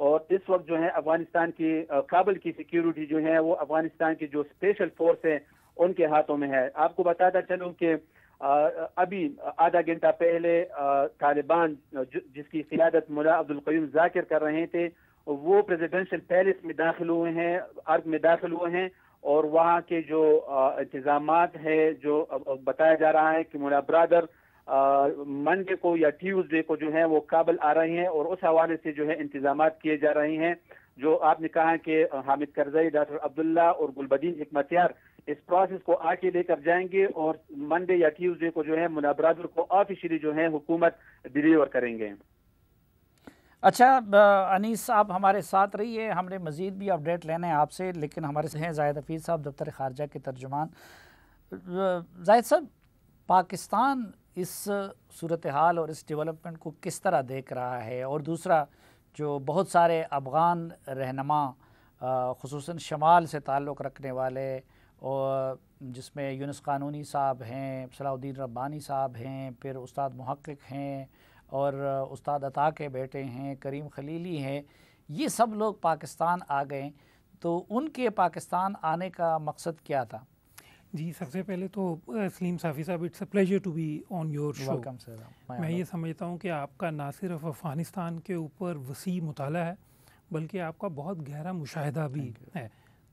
اور اس وقت جو ہے افغانستان کی کابل کی سیکیورٹی جو ہے وہ افغانستان کی جو اسپیشل فورس ہے ان کے ہاتھوں میں ہے. آپ کو بتاتا چلوں کہ ابھی آدھا گھنٹہ پہلے طالبان جس کی قیادت ملا عبدالقیوم ذاکر کر رہے تھے وہ پریزیڈنشل پیلس میں داخل ہوئے ہیں, ارگ میں داخل ہوئے ہیں, اور وہاں کے جو انتظامات ہے جو بتایا جا رہا ہے کہ ملا برادر منڈے کو یا ٹیوزڈے کو جو ہے وہ کابل آ رہی ہیں, اور اس حوالے سے جو ہے انتظامات کیے جا رہے ہیں. جو آپ نے کہا کہ حامد کرزئی, ڈاکٹر عبداللہ اور گلبدین حکمتیار اس پروسیس کو آگے لے کر جائیں گے اور منڈے یا ٹیوزڈے کو جو ہے ملا برادر کو آفیشلی جو ہے حکومت ڈیلیور کریں گے. اچھا انیس صاحب ہمارے ساتھ رہیے, ہم نے مزید بھی اپڈیٹ لینے ہیں آپ سے, لیکن ہمارے سے ہیں زاہد حفیظ صاحب دفتر خارجہ کے ترجمان. زاہد صاحب, پاکستان اس صورتحال اور اس ڈیولپمنٹ کو کس طرح دیکھ رہا ہے؟ اور دوسرا, جو بہت سارے افغان رہنما خصوصاً شمال سے تعلق رکھنے والے, اور جس میں یونس قانونی صاحب ہیں, صلاح الدین ربانی صاحب ہیں, پھر استاد محقق ہیں, اور استاد عطا کے بیٹے ہیں کریم خلیلی ہیں, یہ سب لوگ پاکستان آ گئے, تو ان کے پاکستان آنے کا مقصد کیا تھا؟ جی, سب سے پہلے تو سلیم صافی صاحب, it's a pleasure to be on your show. Welcome sir. میں یہ سمجھتا ہوں کہ آپ کا نہ صرف افغانستان کے اوپر وسیع مطالعہ ہے بلکہ آپ کا بہت گہرا مشاہدہ بھی ہے,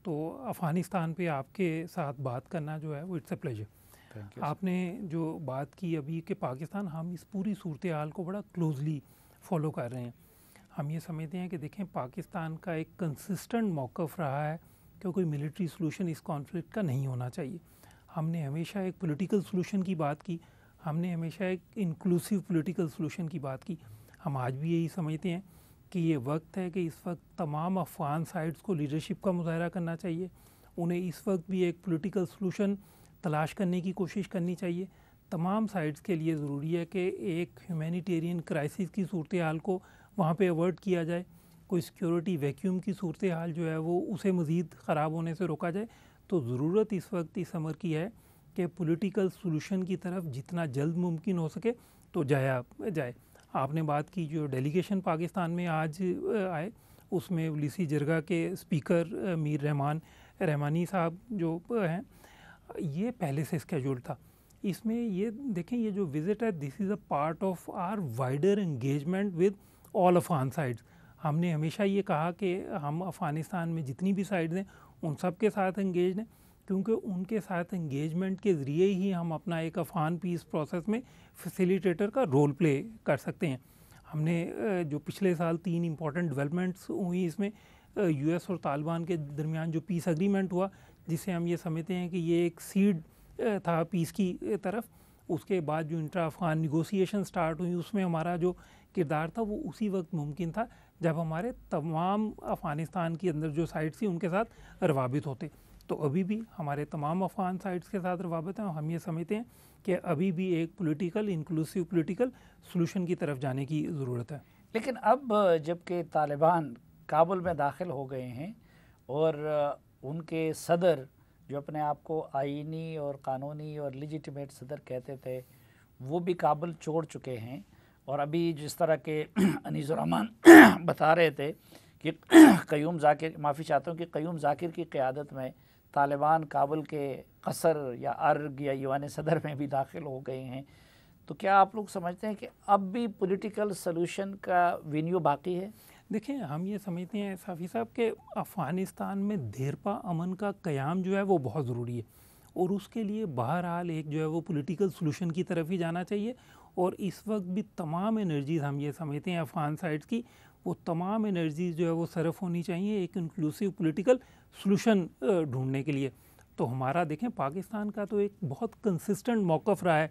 تو افغانستان پہ آپ کے ساتھ بات کرنا جو ہے وہ اٹس اے پلیجر. آپ نے جو بات کی ابھی کہ پاکستان, ہم اس پوری صورتحال کو بڑا کلوزلی فالو کر رہے ہیں. ہم یہ سمجھتے ہیں کہ دیکھیں, پاکستان کا ایک کنسسٹنٹ موقف رہا ہے کہ کوئی ملٹری سلوشن اس کانفلکٹ کا نہیں ہونا چاہیے. ہم نے ہمیشہ ایک پولیٹیکل سلوشن کی بات کی, ہم نے ہمیشہ ایک انکلوسیو پولیٹیکل سلوشن کی بات کی. ہم آج بھی یہی سمجھتے ہیں کہ یہ وقت ہے کہ اس وقت تمام افغان سائڈز کو لیڈرشپ کا مظاہرہ کرنا چاہیے. انہیں اس وقت بھی ایک پولیٹیکل سلوشن تلاش کرنے کی کوشش کرنی چاہیے. تمام سائڈز کے لیے ضروری ہے کہ ایک ہیومینیٹیرین کرائسس کی صورتحال کو وہاں پہ اوائڈ کیا جائے, کوئی سیکیورٹی ویکیوم کی صورتحال جو ہے وہ اسے مزید خراب ہونے سے روکا جائے. تو ضرورت اس وقت اس امر کی ہے کہ پولیٹیکل سلوشن کی طرف جتنا جلد ممکن ہو سکے تو جایا جائے. آپ نے بات کی جو ڈیلیگیشن پاکستان میں آج آئے, اس میں ولیسی جرگہ کے اسپیکر میر رحمانی صاحب جو ہیں, یہ پہلے سے اسکیجول تھا. اس میں یہ دیکھیں, یہ جو وزٹ ہے this is a part of our wider engagement with all Afghan sides. ہم نے ہمیشہ یہ کہا کہ ہم افغانستان میں جتنی بھی سائڈز ہیں ان سب کے ساتھ انگیجڈ ہیں, کیونکہ ان کے ساتھ انگیجمنٹ کے ذریعے ہی ہم اپنا ایک افغان پیس پروسیس میں فیسیلیٹیٹر کا رول پلے کر سکتے ہیں. ہم نے جو پچھلے سال 3 امپورٹنٹ ڈیولپمنٹس ہوئی, اس میں یو ایس اور طالبان کے درمیان جو پیس اگریمنٹ ہوا, جسے ہم یہ سمجھتے ہیں کہ یہ ایک سیڈ تھا پیس کی طرف. اس کے بعد جو انٹرا افغان نیگوسیشن سٹارٹ ہوئی, اس میں ہمارا جو کردار تھا وہ اسی وقت ممکن تھا جب ہمارے تمام افغانستان کے اندر جو سائٹس تھیں ان کے ساتھ روابط ہوتے. تو ابھی بھی ہمارے تمام افغان سائٹس کے ساتھ روابط ہیں, اور ہم یہ سمجھتے ہیں کہ ابھی بھی ایک پولیٹیکل انکلوسیو پولیٹیکل سلوشن کی طرف جانے کی ضرورت ہے. لیکن اب جب کہ طالبان کابل میں داخل ہو گئے ہیں اور ان کے صدر جو اپنے آپ کو آئینی اور قانونی اور لیجیٹیمیٹ صدر کہتے تھے وہ بھی کابل چھوڑ چکے ہیں, اور ابھی جس طرح کے انیس الرحمان بتا رہے تھے کہ قیوم ذاکر, معافی چاہتا ہوں, کہ قیوم ذاکر کی قیادت میں طالبان کابل کے قصر یا ارگ یا ایوان صدر میں بھی داخل ہو گئے ہیں, تو کیا آپ لوگ سمجھتے ہیں کہ اب بھی پولیٹیکل سلوشن کا وینیو باقی ہے؟ دیکھیں, ہم یہ سمجھتے ہیں صافی صاحب کہ افغانستان میں دیرپا امن کا قیام جو ہے وہ بہت ضروری ہے, اور اس کے لیے بہرحال ایک جو ہے وہ پولیٹیکل سلوشن کی طرف ہی جانا چاہیے. اور اس وقت بھی تمام انرجیز ہم یہ سمجھتے ہیں افغان سائڈز کی, وہ تمام انرجیز جو ہے وہ صرف ہونی چاہیے ایک انکلوسیو پولیٹیکل سلوشن ڈھونڈنے کے لیے. تو ہمارا دیکھیں پاکستان کا تو ایک بہت کنسسٹنٹ موقف رہا ہے.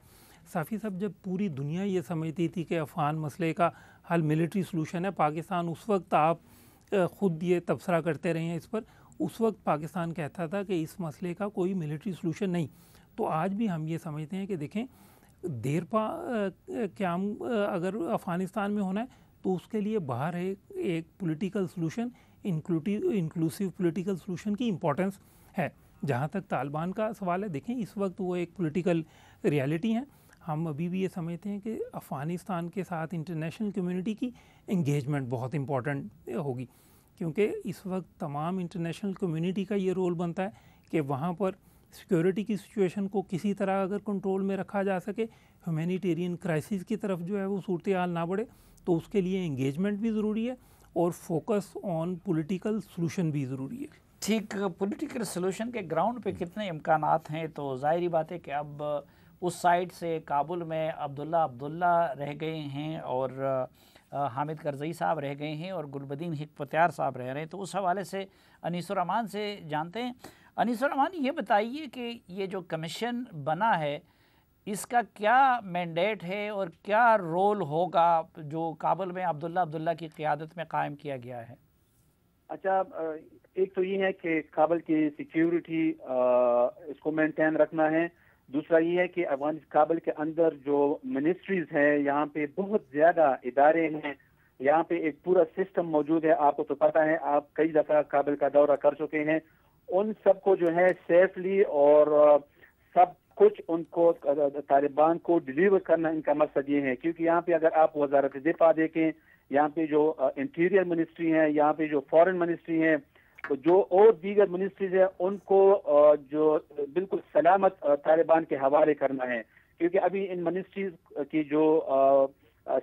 صافی صاحب, جب پوری دنیا یہ سمجھتی تھی کہ افغان مسئلے کا حل ملٹری سلوشن ہے, پاکستان اس وقت, آپ خود یہ تبصرہ کرتے رہے ہیں اس پر, اس وقت پاکستان کہتا تھا کہ اس مسئلے کا کوئی ملٹری سلوشن نہیں. تو آج بھی ہم یہ سمجھتے ہیں کہ دیکھیں, دیرپا قیام اگر افغانستان میں ہونا ہے تو اس کے لیے باہر ایک political solution, inclusive political solution کی امپورٹنس ہے. جہاں تک طالبان کا سوال ہے, دیکھیں اس وقت وہ ایک پولیٹیکل ریالٹی ہیں. ہم ابھی بھی یہ سمجھتے ہیں کہ افغانستان کے ساتھ انٹرنیشنل کمیونٹی کی انگیجمنٹ بہت امپورٹنٹ ہوگی، کیونکہ اس وقت تمام انٹرنیشنل کمیونٹی کا یہ رول بنتا ہے کہ وہاں پر سیکیورٹی کی سچویشن کو کسی طرح اگر کنٹرول میں رکھا جا سکے، ہیومینیٹیرین کرائسس کی طرف جو ہے وہ صورتحال نہ بڑھے، تو اس کے لیے انگیجمنٹ بھی ضروری ہے اور فوکس آن پولیٹیکل سلوشن بھی ضروری ہے۔ ٹھیک، پولیٹیکل سلوشن کے گراؤنڈ پہ کتنے امکانات ہیں؟ تو ظاہری بات ہے کہ اب اس سائڈ سے کابل میں عبداللہ رہ گئے ہیں اور حامد کرزئی صاحب رہ گئے ہیں اور گلبدین حکمتیار صاحب رہ رہے ہیں، تو اس حوالے سے انیس الرحمان سے جانتے ہیں۔ انیس الرحمان، یہ بتائیے کہ یہ جو کمیشن بنا ہے اس کا کیا مینڈیٹ ہے اور کیا رول ہوگا جو کابل میں عبداللہ کی قیادت میں قائم کیا گیا ہے؟ اچھا، ایک تو یہ ہے کہ کابل کی سیکیورٹی اس کو مینٹین رکھنا ہے، دوسرا یہ ہے کہ کابل کے اندر جو منسٹریز ہیں، یہاں پہ بہت زیادہ ادارے ہیں، یہاں پہ ایک پورا سسٹم موجود ہے، آپ کو تو پتہ ہے، آپ کئی دفعہ کابل کا دورہ کر چکے ہیں، ان سب کو جو ہے سیفلی اور سب کچھ ان کو طالبان کو ڈیلیور کرنا ان کا مقصد یہ ہے، کیونکہ یہاں پہ اگر آپ وزارت دفاع دیکھیں، یہاں پہ جو انٹیریئر منسٹری ہیں، یہاں پہ جو فارن منسٹری ہیں، جو اور دیگر منسٹریز ہیں، ان کو جو بالکل سلامت طالبان کے حوالے کرنا ہے، کیونکہ ابھی ان منسٹریز کی جو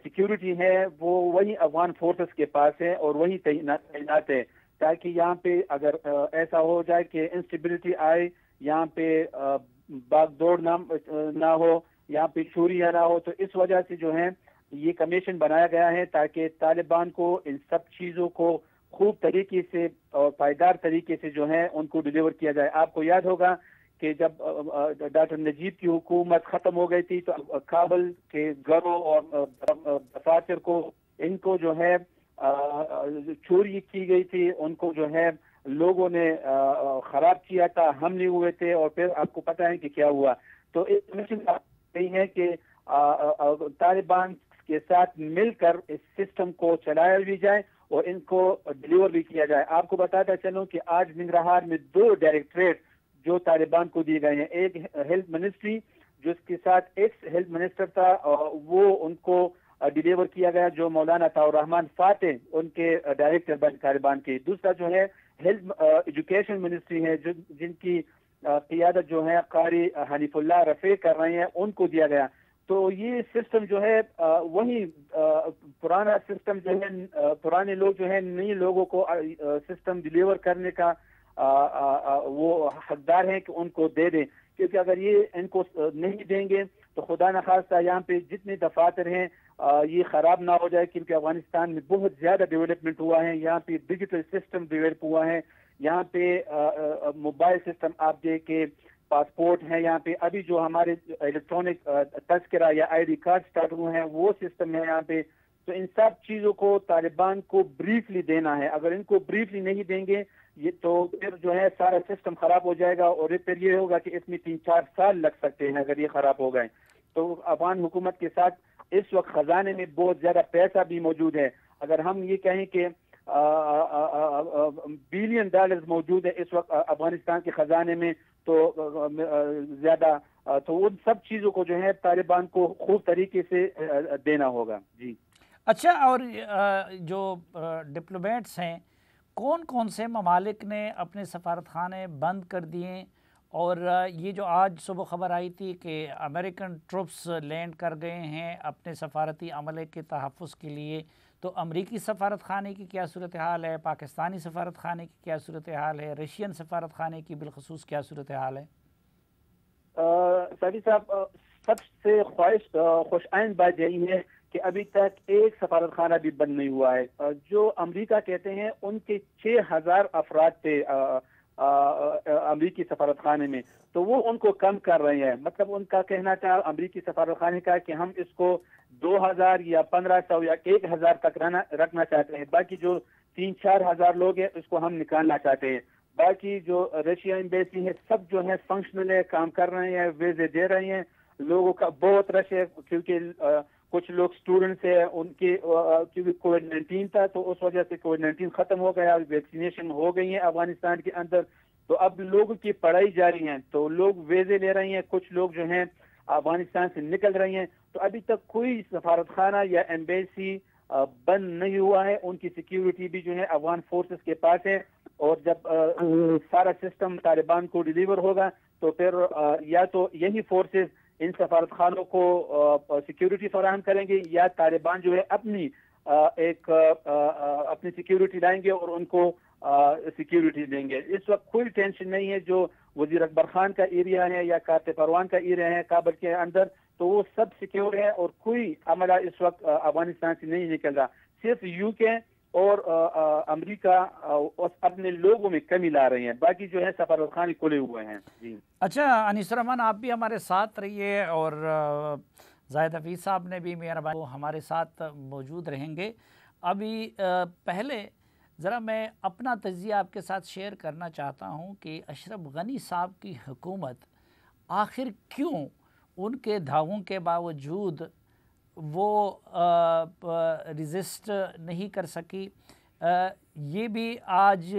سیکیورٹی ہے وہ وہی افغان فورسز کے پاس ہے اور وہی تعینات ہے، تاکہ یہاں پہ اگر ایسا ہو جائے کہ انسٹیبلٹی آئے، یہاں پہ باغ دوڑ نہ ہو، یہاں پہ چوریاں نہ ہو، تو اس وجہ سے جو ہے یہ کمیشن بنایا گیا ہے تاکہ طالبان کو ان سب چیزوں کو خوب طریقے سے اور پائیدار طریقے سے جو ہے ان کو ڈیلیور کیا جائے۔ آپ کو یاد ہوگا کہ جب ڈاکٹر نجیب کی حکومت ختم ہو گئی تھی تو کابل کے گھروں اور دفاتر کو ان کو جو ہے چوری کی گئی تھی، ان کو جو ہے لوگوں نے خراب کیا تھا، حملے ہوئے تھے، اور پھر آپ کو پتہ ہے کہ کیا ہوا۔ تو ایک کمیشن یہی ہے کہ طالبان کے ساتھ مل کر اس سسٹم کو چلایا بھی جائے اور ان کو ڈیلیور بھی کیا جائے۔ آپ کو بتاتا چلوں کہ آج ننگرہار میں 2 ڈائریکٹریٹ جو طالبان کو دیے گئے ہیں، ایک ہیلتھ منسٹری جس کے ساتھ ایکس ہیلتھ منسٹر تھا، وہ ان کو ڈیلیور کیا گیا، جو مولانا طاہر الرحمان فاتح ان کے ڈائریکٹر بن طالبان کے، دوسرا جو ہے ہیلتھ ایجوکیشن منسٹری ہے جن کی قیادت جو ہے قاری حنیف اللہ رفیع کر رہے ہیں، ان کو دیا گیا۔ تو یہ سسٹم جو ہے وہی پرانا سسٹم جو ہے، پرانے لوگ جو ہے نئے لوگوں کو سسٹم ڈیلیور کرنے کا وہ حقدار ہیں کہ ان کو دے دیں، کیونکہ اگر یہ ان کو نہیں دیں گے تو خدا نخواستہ یہاں پہ جتنے دفاتر ہیں یہ خراب نہ ہو جائے، کیونکہ افغانستان میں بہت زیادہ ڈیولپمنٹ ہوا ہے، یہاں پہ ڈیجیٹل سسٹم ڈیولپ ہوا ہے، یہاں پہ موبائل سسٹم آپ دیکھیں، پاسپورٹ ہے، یہاں پہ ابھی جو ہمارے الیکٹرانک تذکرہ یا آئی ڈی کارڈ اسٹارٹ ہوئے ہیں وہ سسٹم ہے یہاں پہ۔ تو ان سب چیزوں کو طالبان کو بریفلی دینا ہے، اگر ان کو بریفلی نہیں دیں گے یہ تو پھر جو ہے سارا سسٹم خراب ہو جائے گا، اور پھر یہ ہوگا کہ اس میں 3-4 سال لگ سکتے ہیں اگر یہ خراب ہو گئے۔ تو افغان حکومت کے ساتھ اس وقت خزانے میں بہت زیادہ پیسہ بھی موجود ہے، اگر ہم یہ کہیں کہ بلین ڈالرز موجود ہے اس وقت افغانستان کے خزانے میں، تو زیادہ تو ان سب چیزوں کو جو ہے طالبان کو خوب طریقے سے دینا ہوگا۔ جی اچھا، اور جو ڈپلومیٹس ہیں، کون کون سے ممالک نے اپنے سفارت خانے بند کر دیے؟ اور یہ جو آج صبح خبر آئی تھی کہ امریکن ٹروپس لینڈ کر گئے ہیں اپنے سفارتی عملے کے تحفظ کے لیے، تو امریکی سفارت خانے کی کیا صورتحال ہے؟ پاکستانی سفارت خانے کی کیا صورتحال ہے؟ رشین سفارت خانے کی بالخصوص کیا صورتحال ہے؟ سعدی صاحب، سب سے خوش آئند بات یہی ہے کہ ابھی تک ایک سفارت خانہ بھی بند نہیں ہوا ہے۔ جو امریکہ کہتے ہیں ان کے 6000 افراد تھے امریکی سفارت خانے میں، تو وہ ان کو کم کر رہے ہیں، مطلب ان کا کہنا تھا امریکی سفارت خانے کا کہ ہم اس کو 2000 یا 1500 یا 1000 تک رکھنا چاہتے ہیں، باقی جو 3-4 ہزار لوگ ہیں اس کو ہم نکالنا چاہتے ہیں۔ باقی جو رشیا ایمبیسی ہے سب جو ہے فنکشنل ہے، کام کر رہے ہیں، ویزے دے رہے ہیں، لوگوں کا بہت رش ہے، کیونکہ کچھ لوگ اسٹوڈنٹس ہیں ان کے، کیونکہ کووڈ-19 تھا تو اس وجہ سے کووڈ-19 ختم ہو گیا، ویکسینیشن ہو گئی ہے افغانستان کے اندر، تو اب لوگوں کی پڑھائی جاری ہے، تو لوگ ویزے لے رہے ہیں، کچھ لوگ جو ہیں افغانستان سے نکل رہی ہیں، تو ابھی تک کوئی سفارت خانہ یا ایمبیسی بند نہیں ہوا ہے. ان کی سیکیورٹی بھی جو ہے افغان فورسز کے پاس ہے، اور جب سارا سسٹم طالبان کو ڈیلیور ہوگا تو پھر یا تو یہی فورسز ان سفارت خانوں کو سیکیورٹی فراہم کریں گے، یا طالبان جو ہے اپنی اپنی سیکیورٹی لائیں گے اور ان کو سیکیورٹی دیں گے. اس وقت کوئی ٹینشن نہیں ہے. جو وزیر اکبر خان کا ایریا ہے یا کارت پروان کا ایریا ہے کابل کے اندر، تو وہ سب سیکیور ہے اور کوئی عملہ اس وقت افغانستان سے نہیں نکل رہا. صرف یو کے اور امریکہ اپنے لوگوں میں کمی لا رہے ہیں، باقی جو ہے سفارت خانے کھلے ہوئے ہیں. جی اچھا انیس الرحمان، آپ بھی ہمارے ساتھ رہیے، اور زاہد حفیظ صاحب نے بھی مہربانی ہمارے ساتھ موجود رہیں گے. ابھی پہلے ذرا میں اپنا تجزیہ آپ کے ساتھ شیئر کرنا چاہتا ہوں کہ اشرف غنی صاحب کی حکومت آخر کیوں ان کے دعووں کے باوجود وہ ریزسٹ نہیں کر سکی. یہ بھی آج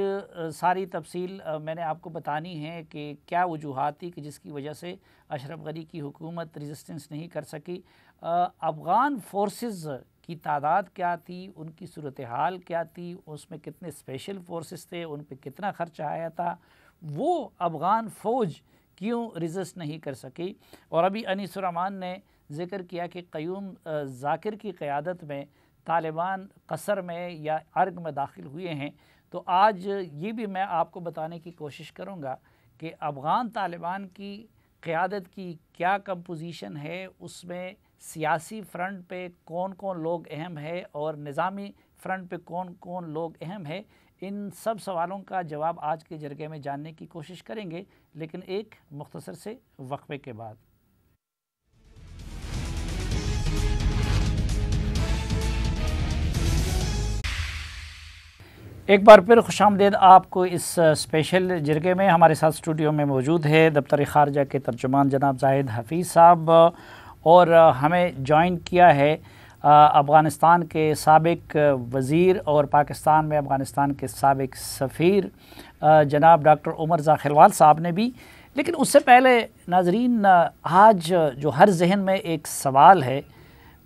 ساری تفصیل میں نے آپ کو بتانی ہے کہ کیا وجوہات تھی کہ جس کی وجہ سے اشرف غنی کی حکومت ریزسٹنس نہیں کر سکی. افغان فورسز کی تعداد کیا تھی، ان کی صورتحال کیا تھی، اس میں کتنے اسپیشل فورسز تھے، ان پہ کتنا خرچہ آیا تھا، وہ افغان فوج کیوں ریزسٹ نہیں کر سکی. اور ابھی انیس الرحمان نے ذکر کیا کہ قیوم ذاکر کی قیادت میں طالبان قصر میں یا ارگ میں داخل ہوئے ہیں. تو آج یہ بھی میں آپ کو بتانے کی کوشش کروں گا کہ افغان طالبان کی قیادت کی کیا کمپوزیشن ہے، اس میں سیاسی فرنٹ پہ کون کون لوگ اہم ہے اور نظامی فرنٹ پہ کون کون لوگ اہم ہے. ان سب سوالوں کا جواب آج کے جرگے میں جاننے کی کوشش کریں گے، لیکن ایک مختصر سے وقفے کے بعد. ایک بار پھر خوش آمدید آپ کو اس اسپیشل جرگے میں. ہمارے ساتھ اسٹوڈیو میں موجود ہے دفتر خارجہ کے ترجمان جناب زاہد حفیظ صاحب، اور ہمیں جوائن کیا ہے افغانستان کے سابق وزیر اور پاکستان میں افغانستان کے سابق سفیر جناب ڈاکٹر عمر رضا خلوال صاحب نے بھی. لیکن اس سے پہلے ناظرین، آج جو ہر ذہن میں ایک سوال ہے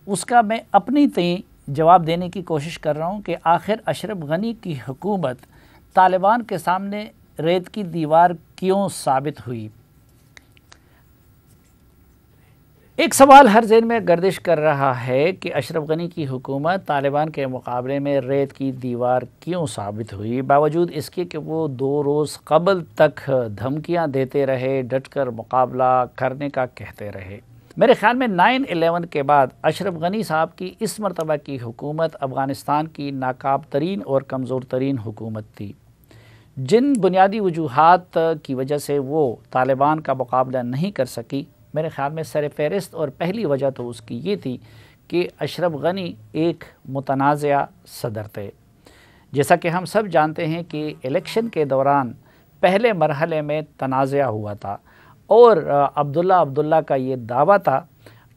اس کا میں اپنی تئیں جواب دینے کی کوشش کر رہا ہوں کہ آخر اشرف غنی کی حکومت طالبان کے سامنے ریت کی دیوار کیوں ثابت ہوئی. ایک سوال ہر ذہن میں گردش کر رہا ہے کہ اشرف غنی کی حکومت طالبان کے مقابلے میں ریت کی دیوار کیوں ثابت ہوئی، باوجود اس کے کہ وہ 2 روز قبل تک دھمکیاں دیتے رہے، ڈٹ کر مقابلہ کرنے کا کہتے رہے. میرے خیال میں 9/11 کے بعد اشرف غنی صاحب کی اس مرتبہ کی حکومت افغانستان کی ناکام ترین اور کمزور ترین حکومت تھی. جن بنیادی وجوہات کی وجہ سے وہ طالبان کا مقابلہ نہیں کر سکی، میرے خیال میں سر فہرست اور پہلی وجہ تو اس کی یہ تھی کہ اشرف غنی ایک متنازع صدر تھے. جیسا کہ ہم سب جانتے ہیں کہ الیکشن کے دوران پہلے مرحلے میں تنازع ہوا تھا، اور عبداللہ کا یہ دعویٰ تھا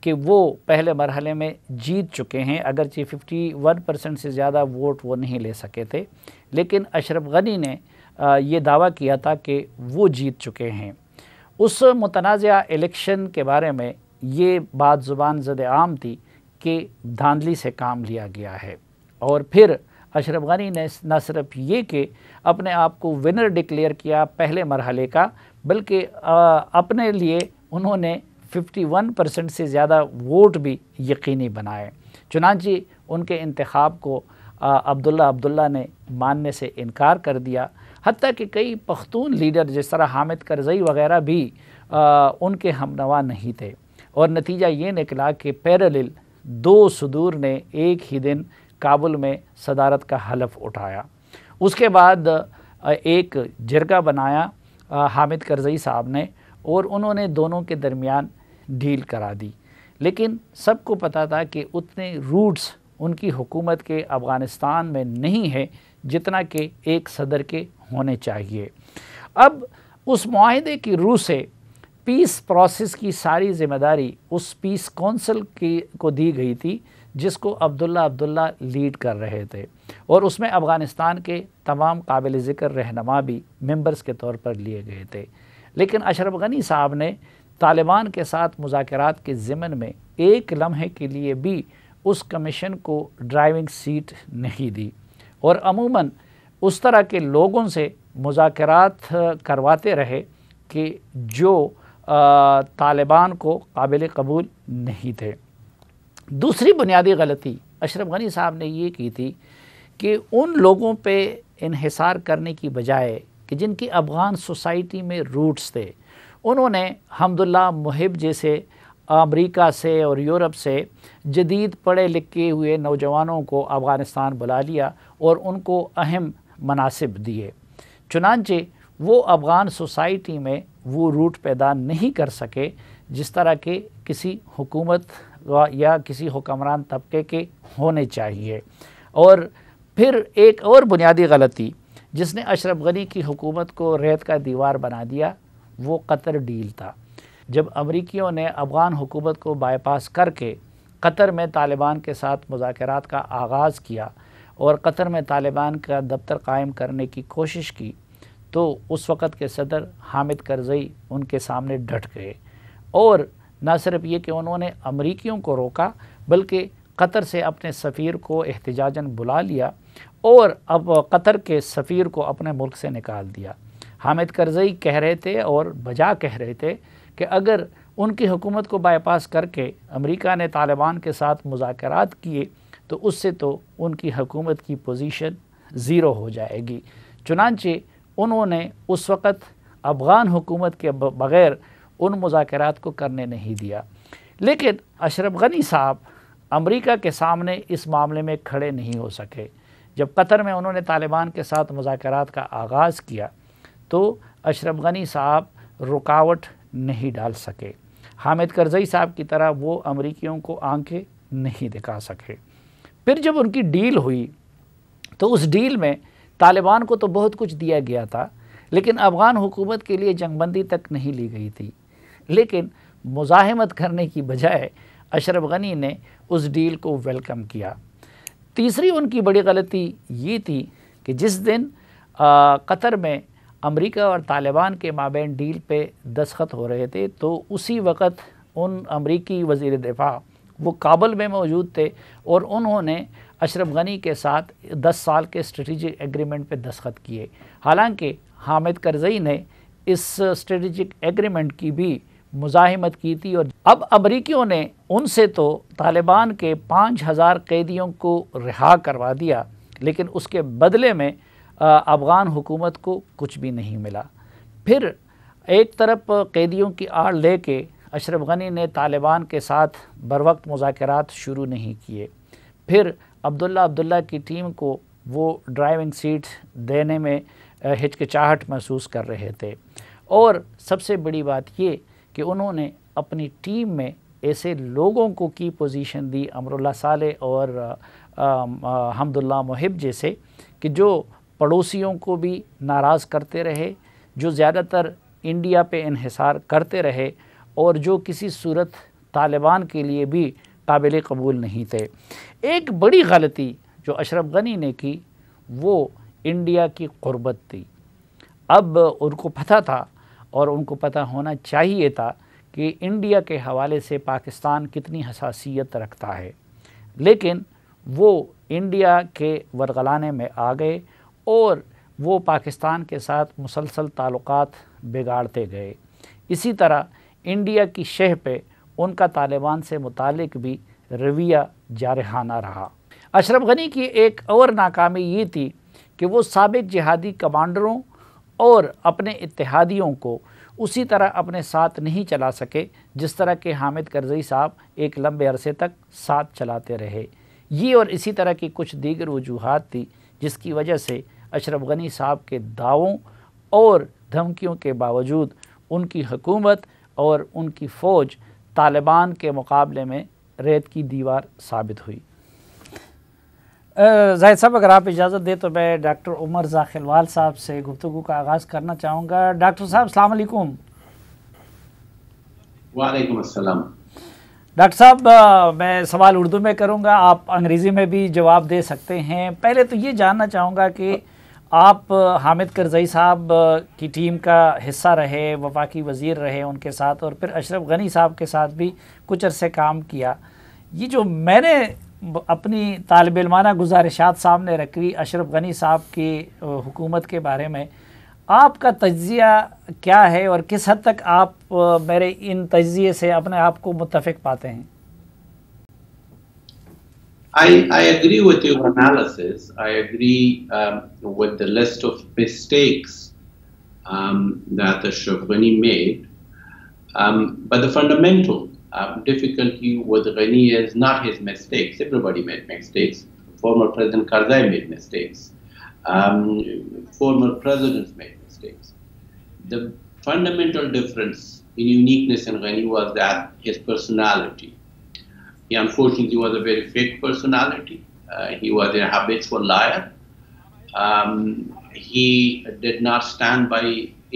کہ وہ پہلے مرحلے میں جیت چکے ہیں، اگرچہ 51% سے زیادہ ووٹ وہ نہیں لے سکے تھے، لیکن اشرف غنی نے یہ دعویٰ کیا تھا کہ وہ جیت چکے ہیں. اس متنازع الیکشن کے بارے میں یہ بات زبان زد عام تھی کہ دھاندلی سے کام لیا گیا ہے. اور پھر اشرف غنی نے نہ صرف یہ کہ اپنے آپ کو ونر ڈکلیئر کیا پہلے مرحلے کا، بلکہ اپنے لیے انہوں نے 51% سے زیادہ ووٹ بھی یقینی بنائے. چنانچہ ان کے انتخاب کو عبداللہ نے ماننے سے انکار کر دیا، حتیٰ کہ کئی پختون لیڈر جس طرح حامد کرزئی وغیرہ بھی ان کے ہمنوا نہیں تھے. اور نتیجہ یہ نکلا کہ پیرالل 2 صدور نے ایک ہی دن کابل میں صدارت کا حلف اٹھایا. اس کے بعد ایک جرگہ بنایا حامد کرزئی صاحب نے، اور انہوں نے دونوں کے درمیان ڈیل کرا دی. لیکن سب کو پتا تھا کہ اتنے روٹس ان کی حکومت کے افغانستان میں نہیں ہے جتنا کہ ایک صدر کے ہونے چاہیے. اب اس معاہدے کی روح سے پیس پروسیس کی ساری ذمہ داری اس پیس کونسل کو دی گئی تھی جس کو عبداللہ لیڈ کر رہے تھے، اور اس میں افغانستان کے تمام قابل ذکر رہنما بھی ممبرز کے طور پر لیے گئے تھے. لیکن اشرف غنی صاحب نے طالبان کے ساتھ مذاکرات کے ضمن میں ایک لمحے کے لیے بھی اس کمیشن کو ڈرائیونگ سیٹ نہیں دی، اور عموماً اس طرح کے لوگوں سے مذاکرات کرواتے رہے کہ جو طالبان کو قابل قبول نہیں تھے۔ دوسری بنیادی غلطی اشرف غنی صاحب نے یہ کی تھی کہ ان لوگوں پہ انحصار کرنے کی بجائے کہ جن کی افغان سوسائٹی میں روٹس تھے، انہوں نے حمداللہ محب جیسے امریکہ سے اور یورپ سے جدید پڑھے لکھے ہوئے نوجوانوں کو افغانستان بلا لیا اور ان کو اہم مناصب دیے۔ چنانچہ وہ افغان سوسائٹی میں وہ روٹ پیدا نہیں کر سکے جس طرح کے کسی حکومت یا کسی حکمران طبقے کے ہونے چاہیے۔ اور پھر ایک اور بنیادی غلطی جس نے اشرف غنی کی حکومت کو ریت کا دیوار بنا دیا وہ قطر ڈیل تھا۔ جب امریکیوں نے افغان حکومت کو بائی پاس کر کے قطر میں طالبان کے ساتھ مذاکرات کا آغاز کیا اور قطر میں طالبان کا دفتر قائم کرنے کی کوشش کی، تو اس وقت کے صدر حامد کرزئی ان کے سامنے ڈٹ گئے، اور نہ صرف یہ کہ انہوں نے امریکیوں کو روکا بلکہ قطر سے اپنے سفیر کو احتجاجاً بلا لیا اور اب قطر کے سفیر کو اپنے ملک سے نکال دیا۔ حامد کرزئی کہہ رہے تھے اور بجا کہہ رہے تھے کہ اگر ان کی حکومت کو بائی پاس کر کے امریکہ نے طالبان کے ساتھ مذاکرات کیے تو اس سے تو ان کی حکومت کی پوزیشن زیرو ہو جائے گی۔ چنانچہ انہوں نے اس وقت افغان حکومت کے بغیر ان مذاکرات کو کرنے نہیں دیا۔ لیکن اشرف غنی صاحب امریکہ کے سامنے اس معاملے میں کھڑے نہیں ہو سکے۔ جب قطر میں انہوں نے طالبان کے ساتھ مذاکرات کا آغاز کیا تو اشرف غنی صاحب رکاوٹ نہیں ڈال سکے۔ حامد کرزئی صاحب کی طرح وہ امریکیوں کو آنکھیں نہیں دکھا سکے۔ پھر جب ان کی ڈیل ہوئی تو اس ڈیل میں طالبان کو تو بہت کچھ دیا گیا تھا، لیکن افغان حکومت کے لیے جنگ بندی تک نہیں لی گئی تھی۔ لیکن مزاحمت کرنے کی بجائے اشرف غنی نے اس ڈیل کو ویلکم کیا۔ تیسری ان کی بڑی غلطی یہ تھی کہ جس دن قطر میں امریکہ اور طالبان کے مابین ڈیل پہ دستخط ہو رہے تھے تو اسی وقت ان امریکی وزیر دفاع وہ کابل میں موجود تھے اور انہوں نے اشرف غنی کے ساتھ 10 سال کے اسٹریٹجک ایگریمنٹ پہ دستخط کیے۔ حالانکہ حامد کرزئی نے اس اسٹریٹجک ایگریمنٹ کی بھی مزاحمت کی تھی، اور اب امریکیوں نے ان سے تو طالبان کے 5000 قیدیوں کو رہا کروا دیا، لیکن اس کے بدلے میں افغان حکومت کو کچھ بھی نہیں ملا۔ پھر ایک طرف قیدیوں کی آڑ لے کے اشرف غنی نے طالبان کے ساتھ بروقت مذاکرات شروع نہیں کیے۔ پھر عبداللہ کی ٹیم کو وہ ڈرائیونگ سیٹ دینے میں ہچکچاہٹ محسوس کر رہے تھے، اور سب سے بڑی بات یہ کہ انہوں نے اپنی ٹیم میں ایسے لوگوں کو کی پوزیشن دی، امراللہ صالح اور حمداللہ محب جیسے، کہ جو پڑوسیوں کو بھی ناراض کرتے رہے، جو زیادہ تر انڈیا پہ انحصار کرتے رہے، اور جو کسی صورت طالبان کے لیے بھی قابل قبول نہیں تھے۔ ایک بڑی غلطی جو اشرف غنی نے کی وہ انڈیا کی قربت تھی۔ اب ان کو پتہ تھا اور ان کو پتہ ہونا چاہیے تھا کہ انڈیا کے حوالے سے پاکستان کتنی حساسیت رکھتا ہے، لیکن وہ انڈیا کے ورغلانے میں آ گئے اور وہ پاکستان کے ساتھ مسلسل تعلقات بگاڑتے گئے۔ اسی طرح انڈیا کی شہ پہ ان کا طالبان سے متعلق بھی رویہ جارحانہ رہا۔ اشرف غنی کی ایک اور ناکامی یہ تھی کہ وہ سابق جہادی کمانڈروں اور اپنے اتحادیوں کو اسی طرح اپنے ساتھ نہیں چلا سکے جس طرح کہ حامد کرزئی صاحب ایک لمبے عرصے تک ساتھ چلاتے رہے۔ یہ اور اسی طرح کی کچھ دیگر وجوہات تھی جس کی وجہ سے اشرف غنی صاحب کے دعووں اور دھمکیوں کے باوجود ان کی حکومت اور ان کی فوج طالبان کے مقابلے میں ریت کی دیوار ثابت ہوئی۔ زاہد صاحب اگر آپ اجازت دیں تو میں ڈاکٹر عمر زاخیلوال صاحب سے گفتگو کا آغاز کرنا چاہوں گا۔ ڈاکٹر صاحب السلام علیکم۔ وعلیکم السلام۔ ڈاکٹر صاحب میں سوال اردو میں کروں گا، آپ انگریزی میں بھی جواب دے سکتے ہیں۔ پہلے تو یہ جاننا چاہوں گا کہ آپ حامد کرزئی صاحب کی ٹیم کا حصہ رہے، وفاقی وزیر رہے ان کے ساتھ، اور پھر اشرف غنی صاحب کے ساتھ بھی کچھ عرصے کام کیا. یہ جو میں نے اپنی طالب علمانہ گزارشات سامنے رکھی اشرف غنی صاحب کی حکومت کے بارے میں، آپ کا تجزیہ کیا ہے اور کس حد تک آپ میرے ان تجزیے سے اپنے آپ کو متفق پاتے ہیں؟ I agree with your analysis. I agree with the list of mistakes that Ashraf Ghani made. But the fundamental difficulty with Ghani is not his mistakes. Everybody made mistakes. Former President Karzai made mistakes. Former presidents made mistakes. The fundamental difference in uniqueness in Ghani was that his personality. He unfortunately was a very fake personality. He was a habitual liar. He did not stand by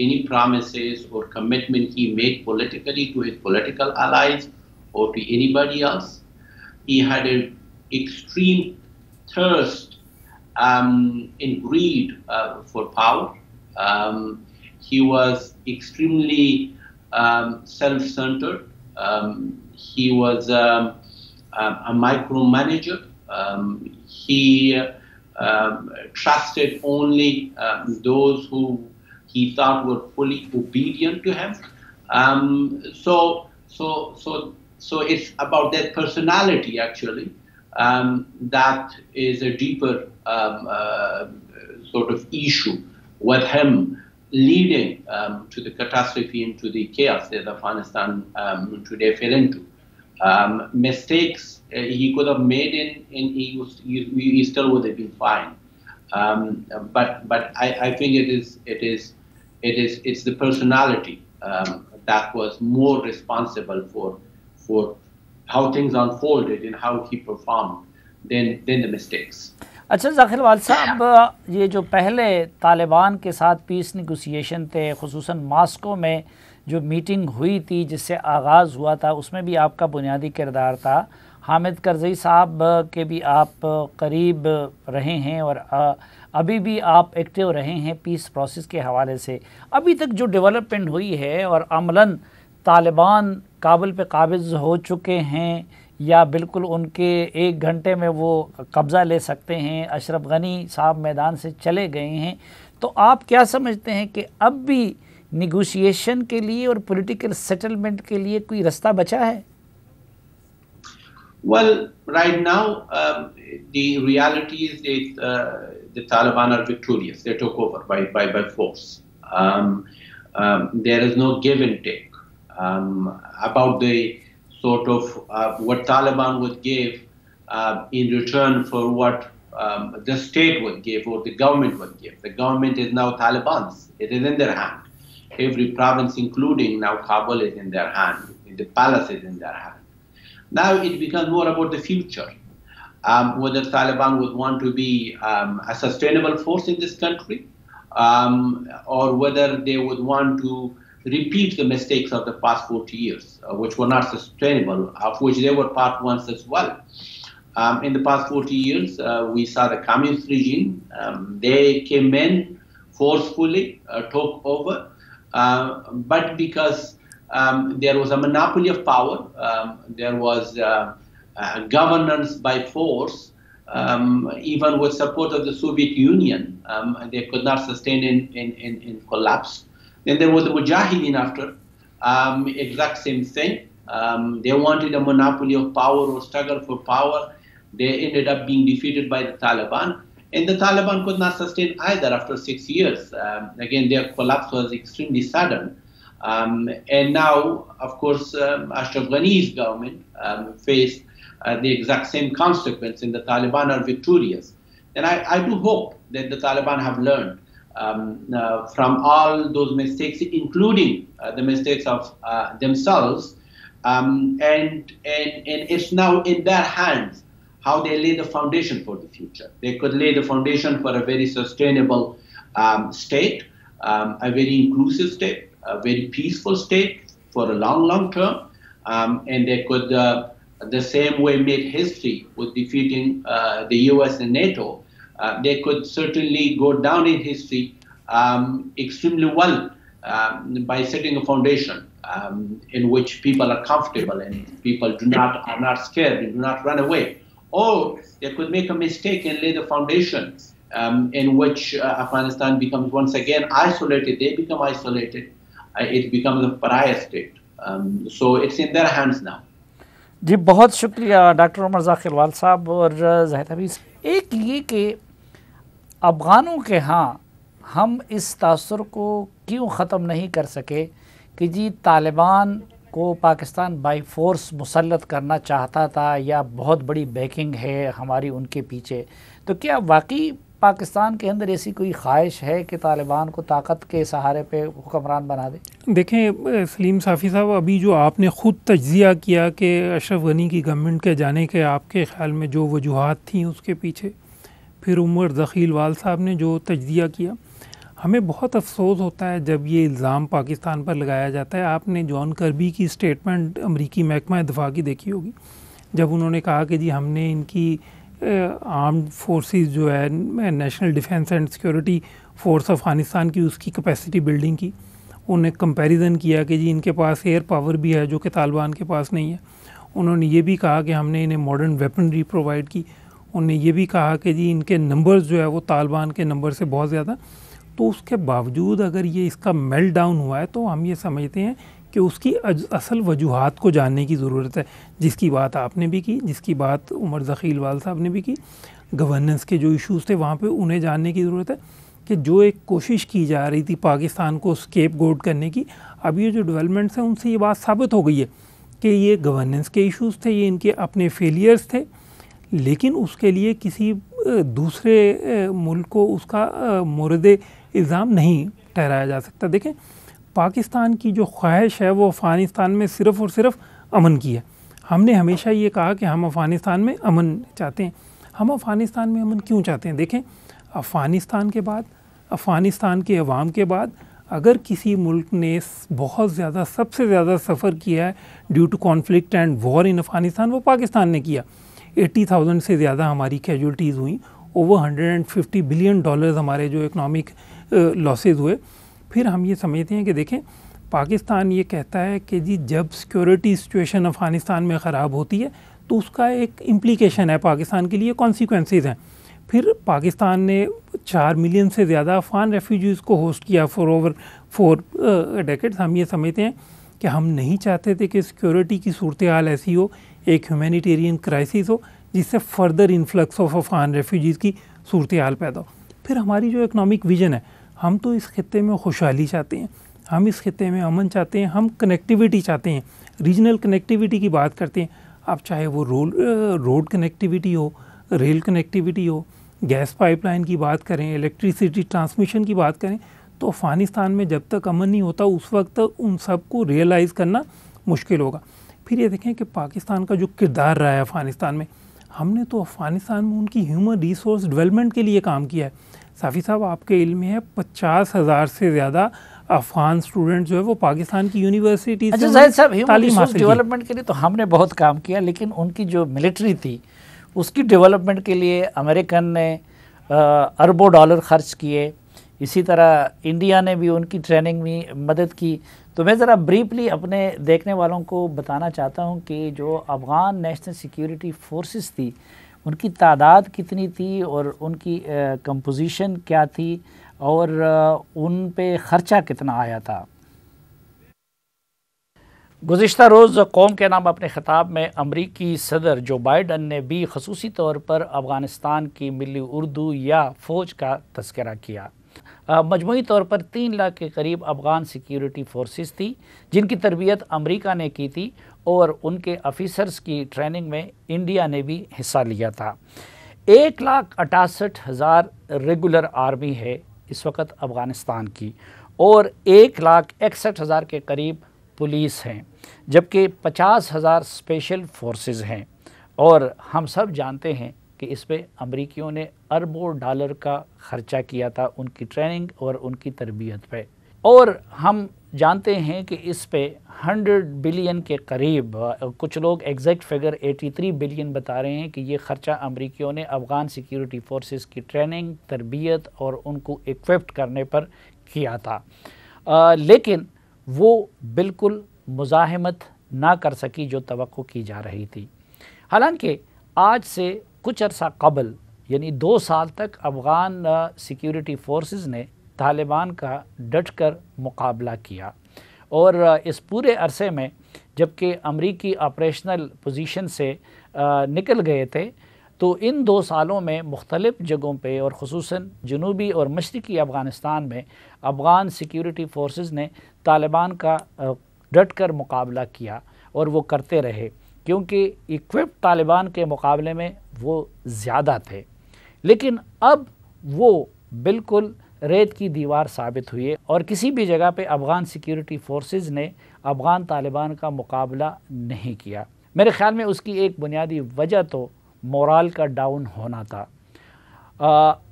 any promises or commitment he made politically to his political allies or to anybody else. He had an extreme thirst in greed for power. He was extremely self-centered. He was a micromanager. He trusted only those who he thought were fully obedient to him. So it's about that personality actually. That is a deeper sort of issue with him leading to the catastrophe and to the chaos that Afghanistan today fell into. Mistakes he could have made he still would have been fine. But I think it's the personality that was more responsible for how things unfolded and how he performed than the mistakes. اچھا ذاکر وال صاحب، یہ جو پہلے طالبان کے ساتھ پیس negotiation تھے، خصوصاً ماسکو میں جو میٹنگ ہوئی تھی جس سے آغاز ہوا تھا، اس میں بھی آپ کا بنیادی کردار تھا. حامد کرزئی صاحب کے بھی آپ قریب رہے ہیں اور ابھی بھی آپ ایکٹیو رہے ہیں پیس پروسیس کے حوالے سے. ابھی تک جو ڈیولپمنٹ ہوئی ہے اور عملاً طالبان کابل پہ قابض ہو چکے ہیں یا بالکل ان کے ایک گھنٹے میں وہ قبضہ لے سکتے ہیں، اشرف غنی صاحب میدان سے چلے گئے ہیں، تو آپ کیا سمجھتے ہیں کہ اب بھی نیگوشیشن کے لیے اور پولیٹیکل سیٹلمنٹ کے لیے کوئی رستہ بچا ہے؟ Well, right now, the reality is that the Taliban are victorious. They took over by force. There is no give and take. About the sort of what Taliban would give in return for what the state would give or the government would give. The government is now Taliban's. It is in their hand. Every province, including now Kabul, is in their hand. The palace is in their hand. Now it becomes more about the future. Whether Taliban would want to be a sustainable force in this country, or whether they would want to repeat the mistakes of the past 40 years, which were not sustainable, of which they were part once as well. In the past 40 years, we saw the communist regime. They came in forcefully, took over, but because there was a monopoly of power, there was governance by force, even with support of the Soviet Union, they could not sustain in collapse. Then there was the Mujahideen after, exact same thing. They wanted a monopoly of power or struggle for power. They ended up being defeated by the Taliban. And the Taliban could not sustain either after 6 years. Again, their collapse was extremely sudden. And now, of course, Ashraf Ghani's government faced the exact same consequence, and the Taliban are victorious. And I do hope that the Taliban have learned from all those mistakes, including the mistakes of themselves, and it's now in their hands how they lay the foundation for the future. They could lay the foundation for a very sustainable state, a very inclusive state, a very peaceful state for a long term, and they could, the same way made history with defeating the US and NATO, they could certainly go down in history extremely well by setting a foundation in which people are comfortable and people are not scared, they do not run away. Or they could make a mistake and lay the foundation in which Afghanistan becomes once again isolated. They become isolated. It becomes a pariah state. So it's in their hands now. جی بہت شکریہ doctor عمر رضا خلوال صاحب اور زاہد حبیب. ایک یہ کہ افغانوں کے ہاں ہم اس تاثر کو کیوں ختم نہیں کر سکے کہ جی طالبان کو پاکستان بائی فورس مسلط کرنا چاہتا تھا یا بہت بڑی بیکنگ ہے ہماری ان کے پیچھے، تو کیا واقعی پاکستان کے اندر ایسی کوئی خواہش ہے کہ طالبان کو طاقت کے سہارے پہ حکمران بنا دے؟ دیکھیں سلیم صافی صاحب، ابھی جو آپ نے خود تجزیہ کیا کہ اشرف غنی کی گورنمنٹ کے جانے کے آپ کے خیال میں جو وجوہات تھیں اس کے پیچھے، پھر عمر رضا خلوال صاحب نے جو تجزیہ کیا، ہمیں بہت افسوس ہوتا ہے جب یہ الزام پاکستان پر لگایا جاتا ہے. آپ نے جان کربی کی اسٹیٹمنٹ امریکی محکمہ دفاع کی دیکھی ہوگی، جب انہوں نے کہا کہ جی ہم نے ان کی آرمڈ فورسز جو ہے national defence and security force Afghanistan کی اس کی کیپیسٹی بلڈنگ کی. انہوں نے کمپیریزن کیا کہ جی ان کے پاس ایئر پاور بھی ہے جو کہ طالبان کے پاس نہیں ہے. انہوں نے یہ بھی کہا کہ ہم نے انہیں ماڈرن ویپنری پرووائڈ کی. انہوں نے یہ بھی کہا کہ جی ان کے نمبرز جو ہے وہ طالبان کے نمبر سے بہت زیادہ. تو اس کے باوجود اگر یہ اس کا میلٹ ڈاؤن ہوا ہے تو ہم یہ سمجھتے ہیں کہ اس کی اصل وجوہات کو جاننے کی ضرورت ہے، جس کی بات آپ نے بھی کی، جس کی بات عمر رضا خلوال صاحب نے بھی کی. گورننس کے جو ایشوز تھے وہاں پہ انہیں جاننے کی ضرورت ہے کہ جو ایک کوشش کی جا رہی تھی پاکستان کو اسکیپ گوٹ کرنے کی، اب یہ جو ڈیولپمنٹس ہیں ان سے یہ بات ثابت ہو گئی ہے کہ یہ گورننس کے ایشوز تھے، یہ ان کے اپنے فیلیئرز تھے، لیکن اس کے لیے کسی دوسرے ملک کو اس کا مورد الزام نہیں ٹھہرایا جا سکتا. دیکھیں پاکستان کی جو خواہش ہے وہ افغانستان میں صرف اور صرف امن کی ہے. ہم نے ہمیشہ یہ کہا کہ ہم افغانستان میں امن چاہتے ہیں. ہم افغانستان میں امن کیوں چاہتے ہیں؟ دیکھیں افغانستان کے بعد، افغانستان کے عوام کے بعد اگر کسی ملک نے بہت زیادہ سب سے زیادہ سفر کیا ہے due to conflict and war in Afghanistan, وہ پاکستان نے کیا. 80,000 سے زیادہ ہماری کیجولٹیز ہوئیں، اوور $150 بلین ہمارے جو اکنامک لاسز ہوئے. پھر ہم یہ سمجھتے ہیں کہ دیکھیں پاکستان یہ کہتا ہے کہ جی جب سیکورٹی سچویشن افغانستان میں خراب ہوتی ہے تو اس کا ایک امپلیکیشن ہے پاکستان کے لیے، کانسیکوینسز ہیں. پھر پاکستان نے 4 ملین سے زیادہ افغان ریفیوجیز کو ہوسٹ کیا فار اوور 4 ڈیکیڈز. ہم یہ سمجھتے ہیں کہ ہم نہیں چاہتے تھے کہ سیکورٹی کی صورتحال ایسی ہو، ایک ہیومینیٹیرین کرائسس ہو جس سے further influx of Afghan refugees کی صورتحال پیدا ہو. پھر ہماری جو اکنامک ویژن ہے، ہم تو اس خطے میں خوشحالی چاہتے ہیں، ہم اس خطے میں امن چاہتے ہیں، ہم کنیکٹیویٹی چاہتے ہیں، ریجنل کنیکٹیویٹی کی بات کرتے ہیں. اب چاہے وہ روڈ کنیکٹیویٹی ہو، ریل کنیکٹیویٹی ہو، گیس پائپ لائن کی بات کریں، الیکٹریسٹی ٹرانسمیشن کی بات کریں، تو افغانستان میں جب تک امن نہیں ہوتا اس وقت تک ان سب کو ریئلائز کرنا مشکل ہوگا. پھر یہ دیکھیں کہ پاکستان کا جو کردار رہا ہے افغانستان میں، ہم نے تو افغانستان میں ان کی ہیومن ریسورس ڈیولپمنٹ کے لیے کام کیا ہے. صافی صاحب آپ کے علم میں ہے 50,000 سے زیادہ افغان اسٹوڈنٹ جو ہے وہ پاکستان کی یونیورسٹی سے تعلیم حاصل کی. ڈیولپمنٹ کے لیے تو ہم نے بہت کام کیا، لیکن ان کی جو ملٹری تھی اس کی ڈیولپمنٹ کے لیے امریکن نے اربوں ڈالر خرچ کیے، اسی طرح انڈیا نے بھی ان کی ٹریننگ میں مدد کی. تو میں ذرا بریفلی اپنے دیکھنے والوں کو بتانا چاہتا ہوں کہ جو افغان نیشنل سیکیورٹی فورسز تھی ان کی تعداد کتنی تھی اور ان کی کمپوزیشن کیا تھی اور ان پہ خرچہ کتنا آیا تھا. گزشتہ روز قوم کے نام اپنے خطاب میں امریکی صدر جو بائیڈن نے بھی خصوصی طور پر افغانستان کی ملی اردو یا فوج کا تذکرہ کیا. مجموعی طور پر 3 لاکھ کے قریب افغان سیکیورٹی فورسز تھی جن کی تربیت امریکہ نے کی تھی اور ان کے آفیسرز کی ٹریننگ میں انڈیا نے بھی حصہ لیا تھا. 1,68,000 ریگولر آرمی ہے اس وقت افغانستان کی اور 1,61,000 کے قریب پولیس ہیں، جبکہ 50,000 اسپیشل فورسز ہیں. اور ہم سب جانتے ہیں کہ اس پہ امریکیوں نے اربوں ڈالر کا خرچہ کیا تھا ان کی ٹریننگ اور ان کی تربیت پہ. اور ہم جانتے ہیں کہ اس پہ 100 بلین کے قریب، کچھ لوگ ایگزیکٹ فگر 83 بلین بتا رہے ہیں کہ یہ خرچہ امریکیوں نے افغان سیکیورٹی فورسز کی ٹریننگ، تربیت اور ان کو ایکوپڈ کرنے پر کیا تھا، لیکن وہ بالکل مزاحمت نہ کر سکی جو توقع کی جا رہی تھی۔ حالانکہ آج سے کچھ عرصہ قبل، یعنی 2 سال تک افغان سیکیورٹی فورسز نے طالبان کا ڈٹ کر مقابلہ کیا، اور اس پورے عرصے میں جبکہ امریکی آپریشنل پوزیشن سے نکل گئے تھے، تو ان 2 سالوں میں مختلف جگہوں پہ اور خصوصاً جنوبی اور مشرقی افغانستان میں افغان سیکیورٹی فورسز نے طالبان کا ڈٹ کر مقابلہ کیا، اور وہ کرتے رہے کیونکہ ایکوپڈ طالبان کے مقابلے میں وہ زیادہ تھے۔ لیکن اب وہ بالکل ریت کی دیوار ثابت ہوئے، اور کسی بھی جگہ پہ افغان سیکیورٹی فورسز نے افغان طالبان کا مقابلہ نہیں کیا۔ میرے خیال میں اس کی ایک بنیادی وجہ تو مورال کا ڈاؤن ہونا تھا۔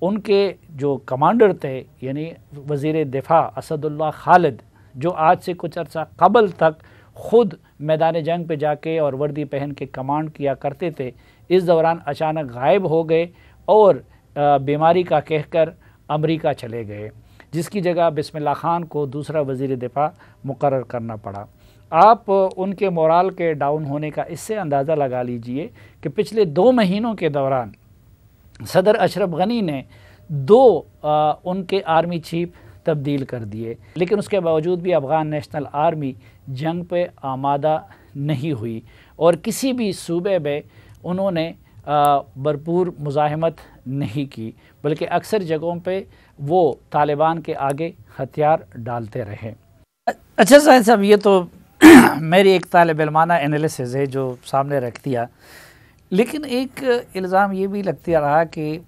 ان کے جو کمانڈر تھے، یعنی وزیر دفاع اسد اللہ خالد، جو آج سے کچھ عرصہ قبل تک خود میدان جنگ پہ جا کے اور وردی پہن کے کمانڈ کیا کرتے تھے، اس دوران اچانک غائب ہو گئے اور بیماری کا کہہ کر امریکہ چلے گئے، جس کی جگہ بسم اللہ خان کو دوسرا وزیر دفاع مقرر کرنا پڑا۔ آپ ان کے مورال کے ڈاؤن ہونے کا اس سے اندازہ لگا لیجئے کہ پچھلے 2 مہینوں کے دوران صدر اشرف غنی نے 2 ان کے آرمی چیف تبدیل کر دیے، لیکن اس کے باوجود بھی افغان نیشنل آرمی جنگ پہ آمادہ نہیں ہوئی، اور کسی بھی صوبے میں انہوں نے بھرپور مزاحمت نہیں کی، بلکہ اکثر جگہوں پہ وہ طالبان کے آگے ہتھیار ڈالتے رہے۔ اچھا زاہد صاحب، یہ تو میری ایک طالب علمانہ انالیسز ہے جو سامنے رکھ دیا، لیکن ایک الزام یہ بھی لگتا رہا کہ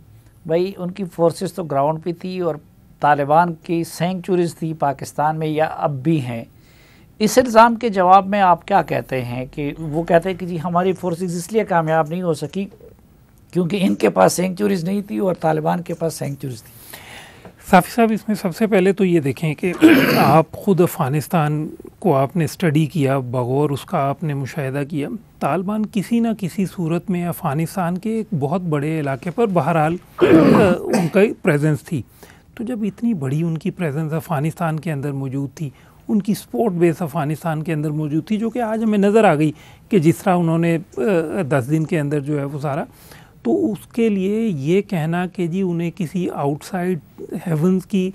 بھائی ان کی فورسز تو گراؤنڈ پہ تھی، اور طالبان کی سینکچوریز تھی پاکستان میں، یا اب بھی ہیں۔ اس الزام کے جواب میں آپ کیا کہتے ہیں؟ کہ وہ کہتے ہیں کہ جی ہماری فورسز اس لیے کامیاب نہیں ہو سکی کیونکہ ان کے پاس سینکچوریز نہیں تھی اور طالبان کے پاس سینکچوریز تھی۔ صافی صاحب، اس میں سب سے پہلے تو یہ دیکھیں کہ آپ خود افغانستان کو آپ نے اسٹڈی کیا، بغور اس کا آپ نے مشاہدہ کیا، طالبان کسی نہ کسی صورت میں افغانستان کے ایک بہت بڑے علاقے پر بہرحال ان کا پریزنس تھی۔ تو جب اتنی بڑی ان کی پریزنس افغانستان کے اندر موجود تھی، ان کی سپورٹ بیس افغانستان کے اندر موجود تھی، جو کہ آج ہمیں نظر آ گئی کہ جس طرح انہوں نے 10 دن کے اندر جو ہے وہ سارا، تو اس کے لیے یہ کہنا کہ جی انہیں کسی آؤٹ سائڈ ہیونز کی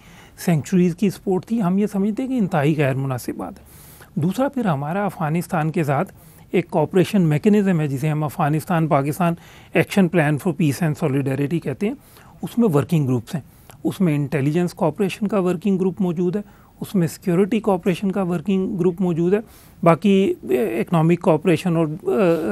سینکچوریز کی سپورٹ تھی، ہم یہ سمجھتے ہیں کہ انتہائی غیر مناسب بات ہے۔ دوسرا، پھر ہمارا افغانستان کے ساتھ ایک کوآپریشن میکنزم ہے جسے ہم Afghanistan Pakistan action plan for peace and solidarity کہتے ہیں۔ اس میں ورکنگ گروپس ہیں، اس میں انٹیلیجنس کوآپریشن کا ورکنگ گروپ موجود ہے، اس میں سیکیورٹی کوآپریشن کا ورکنگ گروپ موجود ہے، باقی اکنامک کوآپریشن اور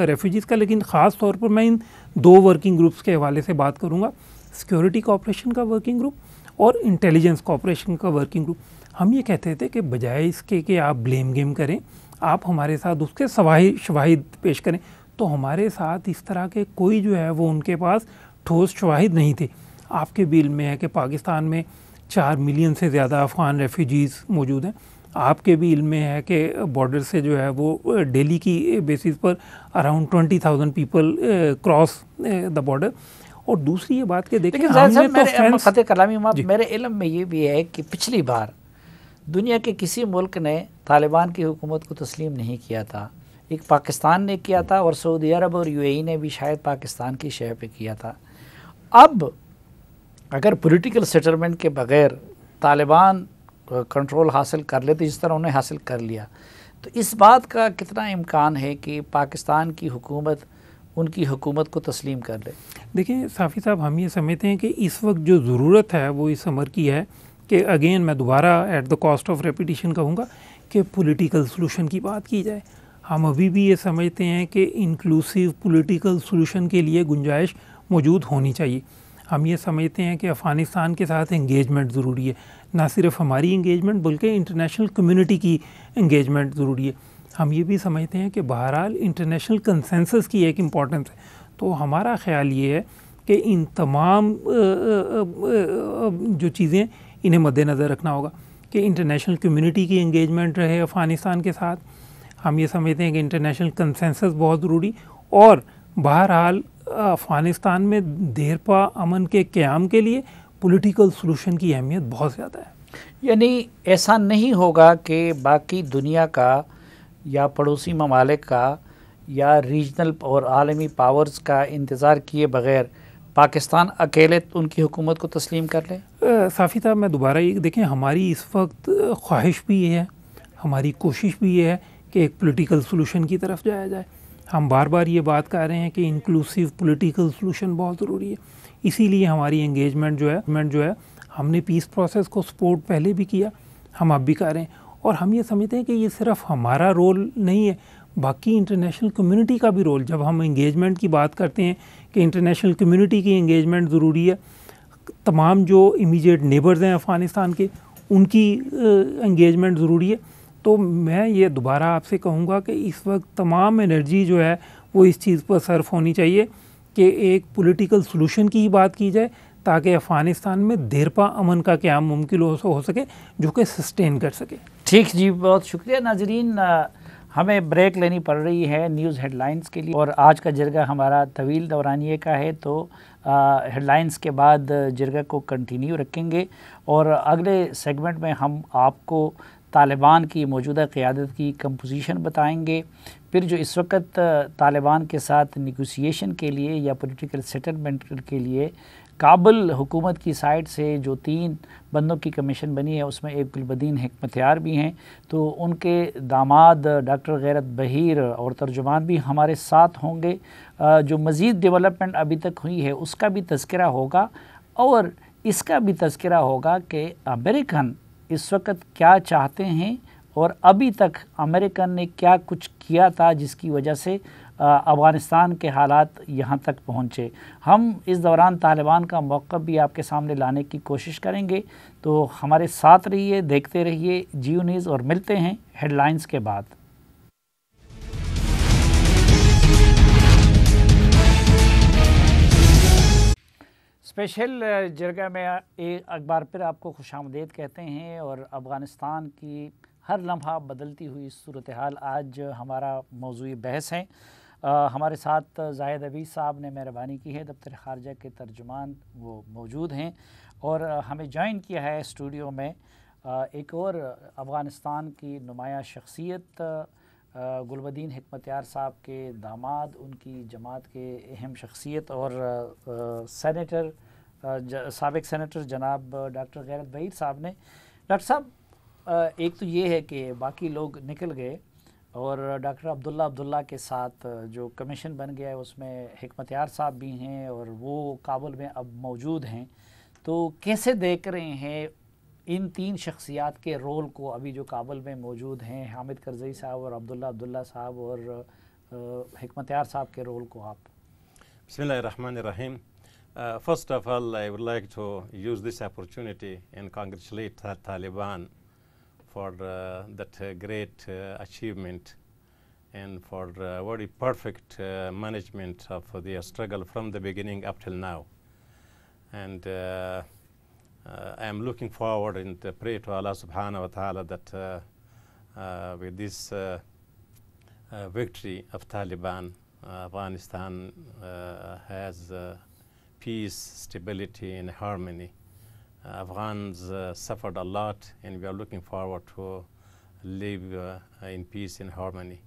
ریفیوجیز کا، لیکن خاص طور پر میں ان 2 ورکنگ گروپس کے حوالے سے بات کروں گا، سیکیورٹی کوآپریشن کا ورکنگ گروپ اور انٹیلیجنس کوآپریشن کا ورکنگ گروپ۔ ہم یہ کہتے تھے کہ بجائے اس کے کہ آپ بلیم گیم کریں، آپ ہمارے ساتھ اس کے شواہد پیش کریں، تو ہمارے ساتھ اس طرح کے کوئی جو ہے وہ ان کے پاس ٹھوس شواہد نہیں تھے۔ آپ کے بھی علم میں ہے کہ پاکستان میں 4 ملین سے زیادہ افغان ریفیوجیز موجود ہیں، آپ کے بھی علم میں ہے کہ بارڈر سے جو ہے وہ ڈیلی کی basis per around 20,000 people cross the border. اور دوسری یہ بات کہ دیکھیں فتح کلامی، میرے علم میں یہ بھی ہے کہ پچھلی بار دنیا کے کسی ملک نے طالبان کی حکومت کو تسلیم نہیں کیا تھا، ایک پاکستان نے کیا تھا، اور سعودی عرب اور UAE نے بھی شاید پاکستان کی شے پہ کیا تھا۔ اب اگر پولیٹیکل سیٹلمنٹ کے بغیر طالبان کنٹرول حاصل کر لیتے جس طرح انہیں حاصل کر لیا، تو اس بات کا کتنا امکان ہے کہ پاکستان کی حکومت ان کی حکومت کو تسلیم کر لے؟ دیکھیں صافی صاحب، ہم یہ سمجھتے ہیں کہ اس وقت جو ضرورت ہے وہ اس امر کی ہے کہ اگین میں دوبارہ at the cost of repetition کہوں گا کہ پولیٹیکل سلوشن کی بات کی جائے۔ ہم ابھی بھی یہ سمجھتے ہیں کہ انکلوسیو پولیٹیکل سلوشن کے لیے گنجائش موجود ہونی چاہیے۔ ہم یہ سمجھتے ہیں کہ افغانستان کے ساتھ انگیجمنٹ ضروری ہے، نہ صرف ہماری انگیجمنٹ بلکہ انٹرنیشنل کمیونٹی کی انگیجمنٹ ضروری ہے۔ ہم یہ بھی سمجھتے ہیں کہ بہرحال انٹرنیشنل کنسنسس کی ایک امپورٹنس ہے۔ تو ہمارا خیال یہ ہے کہ ان تمام جو چیزیں انہیں مد نظر رکھنا ہوگا۔ کہ انٹرنیشنل کمیونٹی کی انگیجمنٹ رہے افغانستان کے ساتھ. ہم یہ سمجھتے ہیں کہ انٹرنیشنل کنسنسس بہت ضروری, اور بہرحال افغانستان میں دیرپا امن کے قیام کے لیے پولیٹیکل سلوشن کی اہمیت بہت زیادہ ہے. یعنی ایسا نہیں ہوگا کہ باقی دنیا کا یا پڑوسی ممالک کا یا ریجنل اور عالمی پاورز کا انتظار کیے بغیر پاکستان اکیلے ان کی حکومت کو تسلیم کر لے؟ صافی صاحب میں دوبارہ یہ دیکھیں, ہماری اس وقت خواہش بھی یہ ہے, ہماری کوشش بھی یہ ہے کہ ایک پولیٹیکل سلوشن کی طرف جایا جائے. ہم بار بار یہ بات کر رہے ہیں کہ انکلوسیو پولیٹیکل سلوشن بہت ضروری ہے. اسی لیے ہماری انگیجمنٹ جو ہے ہم نے پیس پروسیس کو سپورٹ پہلے بھی کیا, ہم اب بھی کر رہے ہیں, اور ہم یہ سمجھتے ہیں کہ یہ صرف ہمارا رول نہیں ہے, باقی انٹرنیشنل کمیونٹی کا بھی رول. جب ہم انگیجمنٹ کی بات کرتے ہیں کہ انٹرنیشنل کمیونٹی کی انگیجمنٹ ضروری ہے, تمام جو امیجیٹ نیبرز ہیں افغانستان کے ان کی انگیجمنٹ ضروری ہے. تو میں یہ دوبارہ آپ سے کہوں گا کہ اس وقت تمام انرجی جو ہے وہ اس چیز پر صرف ہونی چاہیے کہ ایک پولیٹیکل سلوشن کی ہی بات کی جائے تاکہ افغانستان میں دیرپا امن کا قیام ممکن ہو سکے جو کہ سسٹین کر سکے. ٹھیک جی, بہت شکریہ. ناظرین, ہمیں بریک لینی پڑ رہی ہے نیوز ہیڈ لائنز کے لیے, اور آج کا جرگہ ہمارا طویل دورانیے کا ہے, تو ہیڈ لائنز کے بعد جرگہ کو کنٹینیو رکھیں گے, اور اگلے سیگمنٹ میں ہم آپ کو طالبان کی موجودہ قیادت کی کمپوزیشن بتائیں گے. پھر جو اس وقت طالبان کے ساتھ نیگوسیشن کے لیے یا پولیٹیکل سیٹلمنٹ کے لیے کابل حکومت کی سائڈ سے جو 3 بندوں کی کمیشن بنی ہے, اس میں ایک گلبدین حکمتیار بھی ہیں, تو ان کے داماد ڈاکٹر غیرت بہیر اور ترجمان بھی ہمارے ساتھ ہوں گے. جو مزید ڈیولپمنٹ ابھی تک ہوئی ہے اس کا بھی تذکرہ ہوگا, اور اس کا بھی تذکرہ ہوگا کہ امریکن اس وقت کیا چاہتے ہیں اور ابھی تک امریکن نے کیا کچھ کیا تھا جس کی وجہ سے افغانستان کے حالات یہاں تک پہنچے. ہم اس دوران طالبان کا موقف بھی آپ کے سامنے لانے کی کوشش کریں گے, تو ہمارے ساتھ رہیے, دیکھتے رہیے جیو نیوز, اور ملتے ہیں ہیڈ لائنز کے بعد. اسپیشل جرگہ میں ایک بار پھر آپ کو خوش آمدید کہتے ہیں, اور افغانستان کی ہر لمحہ بدلتی ہوئی صورتحال آج ہمارا موضوع بحث ہے. ہمارے ساتھ زاہد عبیس صاحب نے مہربانی کی ہے, دفتر خارجہ کے ترجمان وہ موجود ہیں, اور ہمیں جوائن کیا ہے اسٹوڈیو میں ایک اور افغانستان کی نمایاں شخصیت گلبدین حکمتیار صاحب کے داماد, ان کی جماعت کے اہم شخصیت اور سینیٹر سابق سینیٹر جناب ڈاکٹر غیرت بہیر صاحب نے. ڈاکٹر صاحب, ایک تو یہ ہے کہ باقی لوگ نکل گئے, اور ڈاکٹر عبداللہ کے ساتھ جو کمیشن بن گیا ہے اس میں حکمتیار صاحب بھی ہیں, اور وہ کابل میں اب موجود ہیں. تو کیسے دیکھ رہے ہیں ان 3 شخصیات کے رول کو ابھی جو کابل میں موجود ہیں, حامد کرزئی صاحب اور عبداللہ صاحب اور حکمتیار صاحب کے رول کو آپ؟ بسم اللہ الرحمن الرحیم. First of all, I would like to use this opportunity and congratulate Taliban for that great achievement and for very perfect management of their struggle from the beginning up till now. And I am looking forward and pray to Allah subhanahu wa ta'ala that with this victory of Taliban, Afghanistan has peace, stability and harmony. Afghans suffered a lot, and we are looking forward to live in peace and harmony.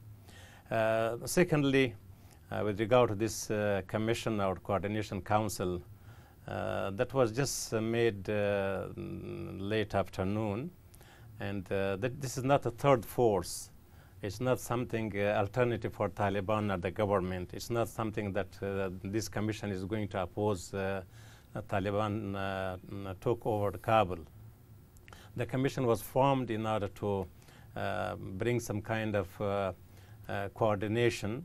Secondly, with regard to this commission or coordination council, that was just made late afternoon, and this is not a third force. It's not something alternative for Taliban or the government. It's not something that this commission is going to oppose Taliban took over Kabul. The commission was formed in order to bring some kind of coordination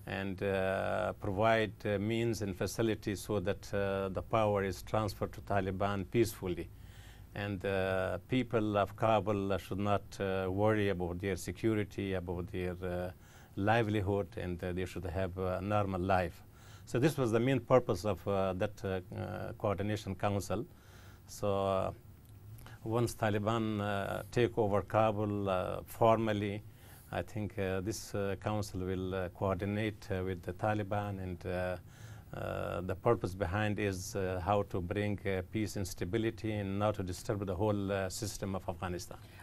and provide means and facilities so that the power is transferred to Taliban peacefully. And people of Kabul should not worry about their security, about their livelihood, and they should have a normal life. So this was the main purpose of that coordination council. So once Taliban take over Kabul formally, I think this council will coordinate with the Taliban, and the purpose behind is how to bring peace and stability and not to disturb the whole system of Afghanistan.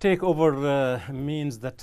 Take over means that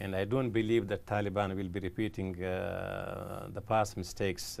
And I don't believe that Taliban will be repeating the past mistakes.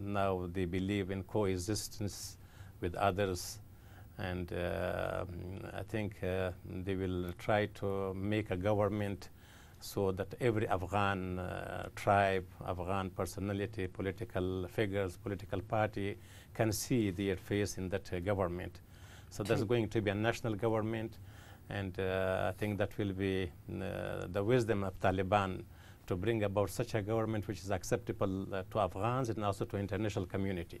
now they believe in coexistence with others, and I think they will try to make a government so that every Afghan tribe, Afghan personality, political figures, political party can see their face in that government. So that's going to be a national government, and I think that will be the wisdom of Taliban to bring about such a government which is acceptable to Afghans and also to international community.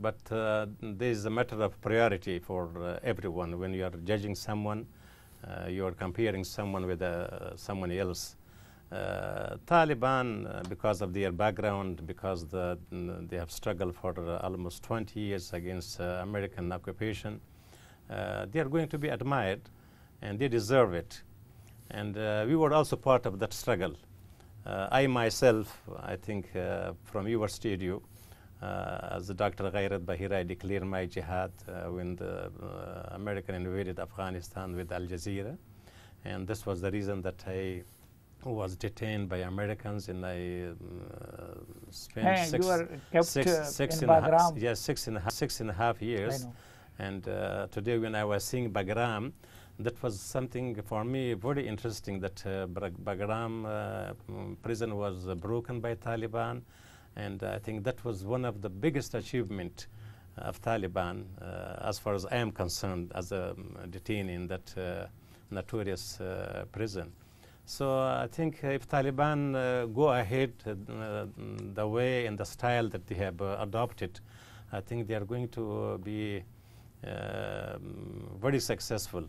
but there is a matter of priority for everyone. When you are judging someone, you are comparing someone with someone else. Taliban, because of their background, because they have struggled for almost 20 years against American occupation, they are going to be admired, and they deserve it. And we were also part of that struggle. I myself, I think from your studio, as Dr. Ghayrat Bahir, I declared my jihad when the American invaded Afghanistan with Al Jazeera. And this was the reason that I was detained by Americans, and I spent six and a half years. And today when I was seeing Bagram, that was something for me very interesting, that Bagram prison was broken by Taliban, and I think that was one of the biggest achievement of Taliban as far as I am concerned, as a detainee in that notorious prison. So I think if Taliban go ahead the way and the style that they have adopted, I think they are going to be very successful.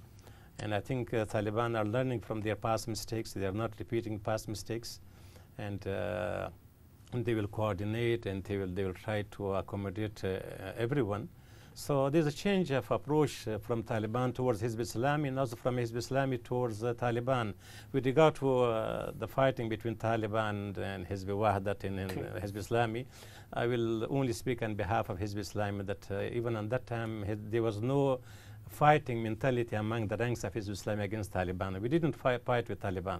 And I think Taliban are learning from their past mistakes. They are not repeating past mistakes, and they will coordinate, and they will try to accommodate everyone. So there's a change of approach from Taliban towards Hizb Islami, and also from Hizb Islami towards Taliban. With regard to the fighting between Taliban and Hizb Wahdat and Hizb Islami, I will only speak on behalf of Hizb Islami, that even at that time there was no fighting mentality among the ranks of Hizb Islami against Taliban. We didn't fight with Taliban.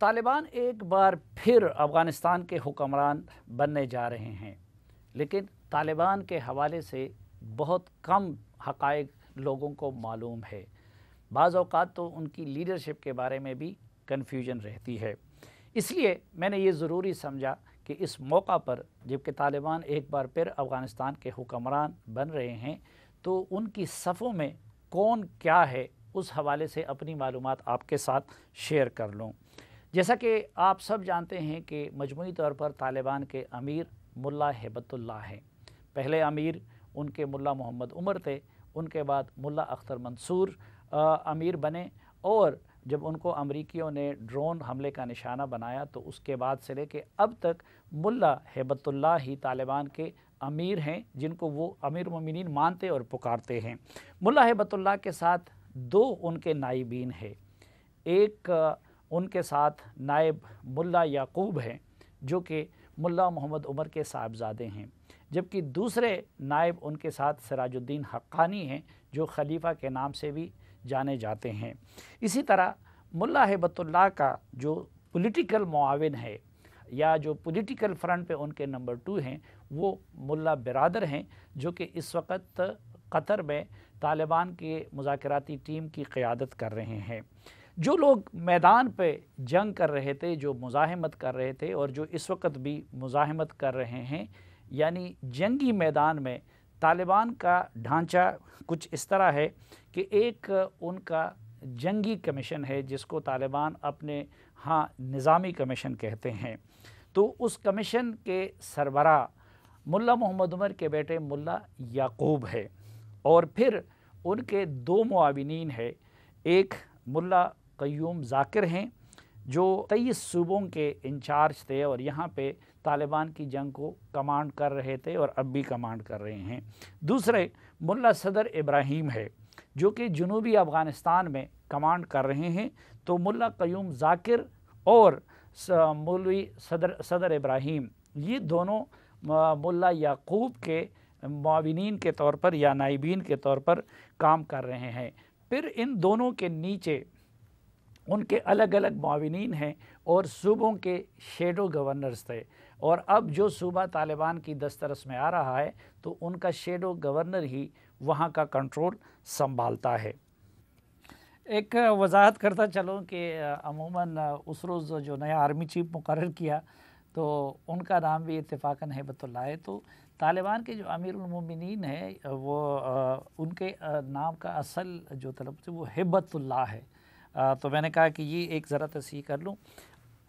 Taliban ایک بار پھر افغانستان کے حکمران بننے جا رہے ہیں، لیکن طالبان کے حوالے سے بہت کم حقائق لوگوں کو معلوم ہے۔ بعض اوقات تو ان کی لیڈرشپ کے بارے میں بھی کنفیوژن رہتی ہے۔ اس لیے میں نے یہ ضروری سمجھا کہ اس موقع پر جب کہ طالبان ایک بار پھر افغانستان کے حکمران بن رہے ہیں تو ان کی صفوں میں کون کیا ہے اس حوالے سے اپنی معلومات آپ کے ساتھ شیئر کر لوں۔ جیسا کہ آپ سب جانتے ہیں کہ مجموعی طور پر طالبان کے امیر ملا ہیبت اللہ ہیں۔ پہلے امیر ان کے ملا محمد عمر تھے، ان کے بعد ملا اختر منصور امیر بنے، اور جب ان کو امریکیوں نے ڈرون حملے کا نشانہ بنایا تو اس کے بعد سے لے کے اب تک ملا ہیبت اللہ ہی طالبان کے امیر ہیں، جن کو وہ امیر المومنین مانتے اور پکارتے ہیں۔ ملا ہیبت اللہ کے ساتھ دو ان کے نائبین ہیں، ایک ان کے ساتھ نائب ملا یعقوب ہیں جو کہ ملا محمد عمر کے صاحبزادے ہیں، جبکہ دوسرے نائب ان کے ساتھ سراج الدین حقانی ہیں جو خلیفہ کے نام سے بھی جانے جاتے ہیں۔ اسی طرح ملا ہیبت اللہ کا جو پولیٹیکل معاون ہے یا جو پولیٹیکل فرنٹ پہ ان کے نمبر 2 ہیں وہ ملا برادر ہیں، جو کہ اس وقت قطر میں طالبان کے مذاکراتی ٹیم کی قیادت کر رہے ہیں۔ جو لوگ میدان پہ جنگ کر رہے تھے، جو مزاحمت کر رہے تھے اور جو اس وقت بھی مزاحمت کر رہے ہیں، یعنی جنگی میدان میں طالبان کا ڈھانچہ کچھ اس طرح ہے کہ ایک ان کا جنگی کمیشن ہے جس کو طالبان اپنے ہاں نظامی کمیشن کہتے ہیں، تو اس کمیشن کے سربراہ ملا محمد عمر کے بیٹے ملا یعقوب ہے، اور پھر ان کے 2 معاونین ہیں، ایک ملا قیوم ذاکر ہیں جو 23 صوبوں کے انچارج تھے اور یہاں پہ طالبان کی جنگ کو کمانڈ کر رہے تھے اور اب بھی کمانڈ کر رہے ہیں۔ دوسرے ملا صدر ابراہیم ہے جو کہ جنوبی افغانستان میں کمانڈ کر رہے ہیں، تو ملا قیوم ذاکر اور مولوی صدر ابراہیم یہ دونوں ملا یعقوب کے معاونین کے طور پر یا نائبین کے طور پر کام کر رہے ہیں۔ پھر ان دونوں کے نیچے ان کے الگ الگ معاونین ہیں اور صوبوں کے شیڈو گورنرز تھے، اور اب جو صوبہ طالبان کی دسترس میں آ رہا ہے تو ان کا شیڈو گورنر ہی وہاں کا کنٹرول سنبھالتا ہے۔ ایک وضاحت کرتا چلوں کہ عموماً اس روز جو نیا آرمی چیف مقرر کیا تو ان کا نام بھی اتفاقاً ہیبت اللہ ہے، تو طالبان کے جو امیر المومنین ہیں وہ ان کے نام کا اصل جو تلفظ ہے وہ ہیبت اللہ ہے، تو میں نے کہا کہ یہ ایک ذرا تصحیح کر لوں۔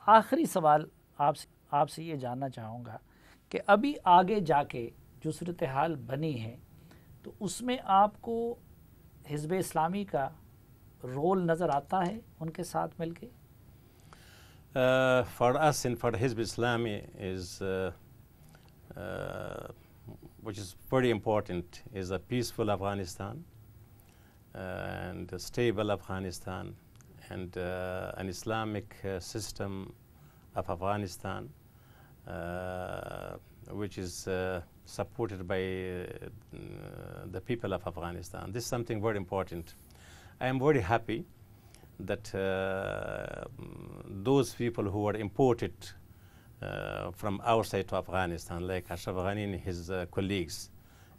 آخری سوال آپ سے یہ جاننا چاہوں گا کہ ابھی آگے جا کے جو صورتحال بنی ہے تو اس میں آپ کو حزب اسلامی کا رول نظر آتا ہے ان کے ساتھ مل کے؟ For us and for Hizb Islami is which is very important is a peaceful Afghanistan and a stable Afghanistan and an Islamic system of Afghanistan which is supported by the people of Afghanistan. This is something very important. I am very happy that those people who were imported from outside to Afghanistan, like Ashraf Ghani and his colleagues,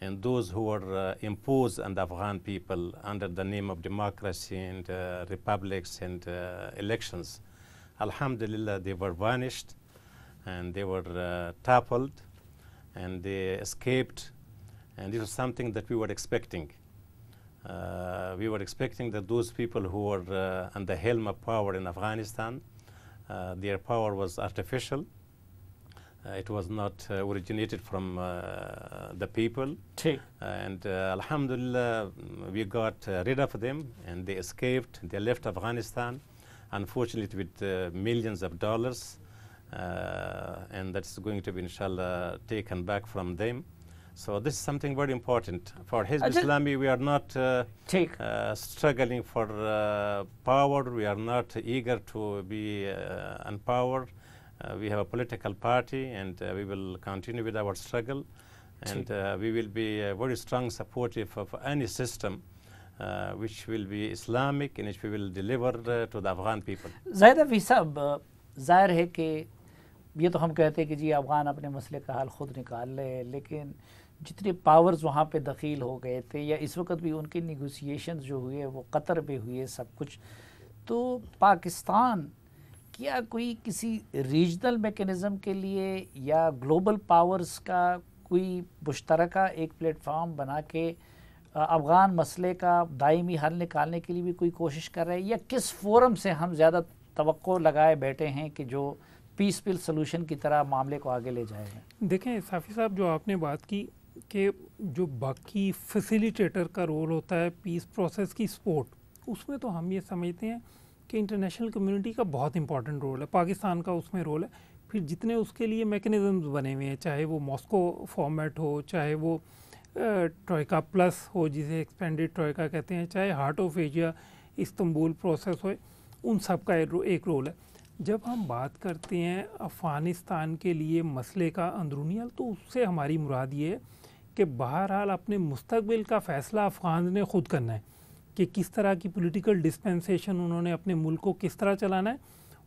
and those who were imposed on the Afghan people under the name of democracy and republics and elections, alhamdulillah, they were vanished and they were toppled and they escaped, and this was something that we were expecting. We were expecting that those people who were on the helm of power in Afghanistan, their power was artificial. It was not originated from the people. And alhamdulillah, we got rid of them and they escaped. They left Afghanistan, unfortunately with millions of dollars. And that's going to be, inshallah, taken back from them. So this is something very important. For Hizb Islami, we are not struggling for power. We are not eager to be on power. We have a political party and we will continue with our struggle. And we will be very strong supportive of any system which will be Islamic and which we will deliver to the Afghan people. Zahid Hafiz Sahab, ظاہر ہے کہ یہ تو ہم کہتے ہیں کہ جی افغان اپنے مسئلے کا حل خود نکال لے، لیکن جتنے پاورز وہاں پہ دخیل ہو گئے تھے یا اس وقت بھی ان کی نیگوسیشنز جو ہوئے وہ قطر پہ ہوئے سب کچھ، تو پاکستان کیا کوئی کسی ریجنل میکنزم کے لیے یا گلوبل پاورز کا کوئی مشترکہ ایک پلیٹ فارم بنا کے افغان مسئلے کا دائمی حل نکالنے کے لیے بھی کوئی کوشش کر رہے ہیں، یا کس فورم سے ہم زیادہ توقع لگائے بیٹھے ہیں کہ جو پیسفل سلوشن کی طرح معاملے کو آگے لے جائے گا؟ دیکھیں صافی صاحب، جو آپ نے بات کی کہ جو باقی فیسیلیٹیٹر کا رول ہوتا ہے پیس پروسیس کی سپورٹ، اس میں تو ہم یہ سمجھتے ہیں کہ انٹرنیشنل کمیونٹی کا بہت امپورٹنٹ رول ہے، پاکستان کا اس میں رول ہے. پھر جتنے اس کے لیے میکنزمز بنے ہوئے ہیں، چاہے وہ ماسکو فارمیٹ ہو، چاہے وہ ٹروئکا پلس ہو جسے ایکسپینڈیڈ ٹروئکا کہتے ہیں، چاہے heart of Asia Istanbul process ہوئے، ان سب کا ایک رول ہے. جب ہم بات کرتے ہیں افغانستان کے لیے مسئلے کا اندرونی حل، تو اس سے ہماری مراد یہ ہے کہ بہرحال اپنے مستقبل کا فیصلہ افغان نے خود کرنا ہے کہ کس طرح کی پولیٹیکل ڈسپینسیشن انہوں نے اپنے ملک کو کس طرح چلانا ہے.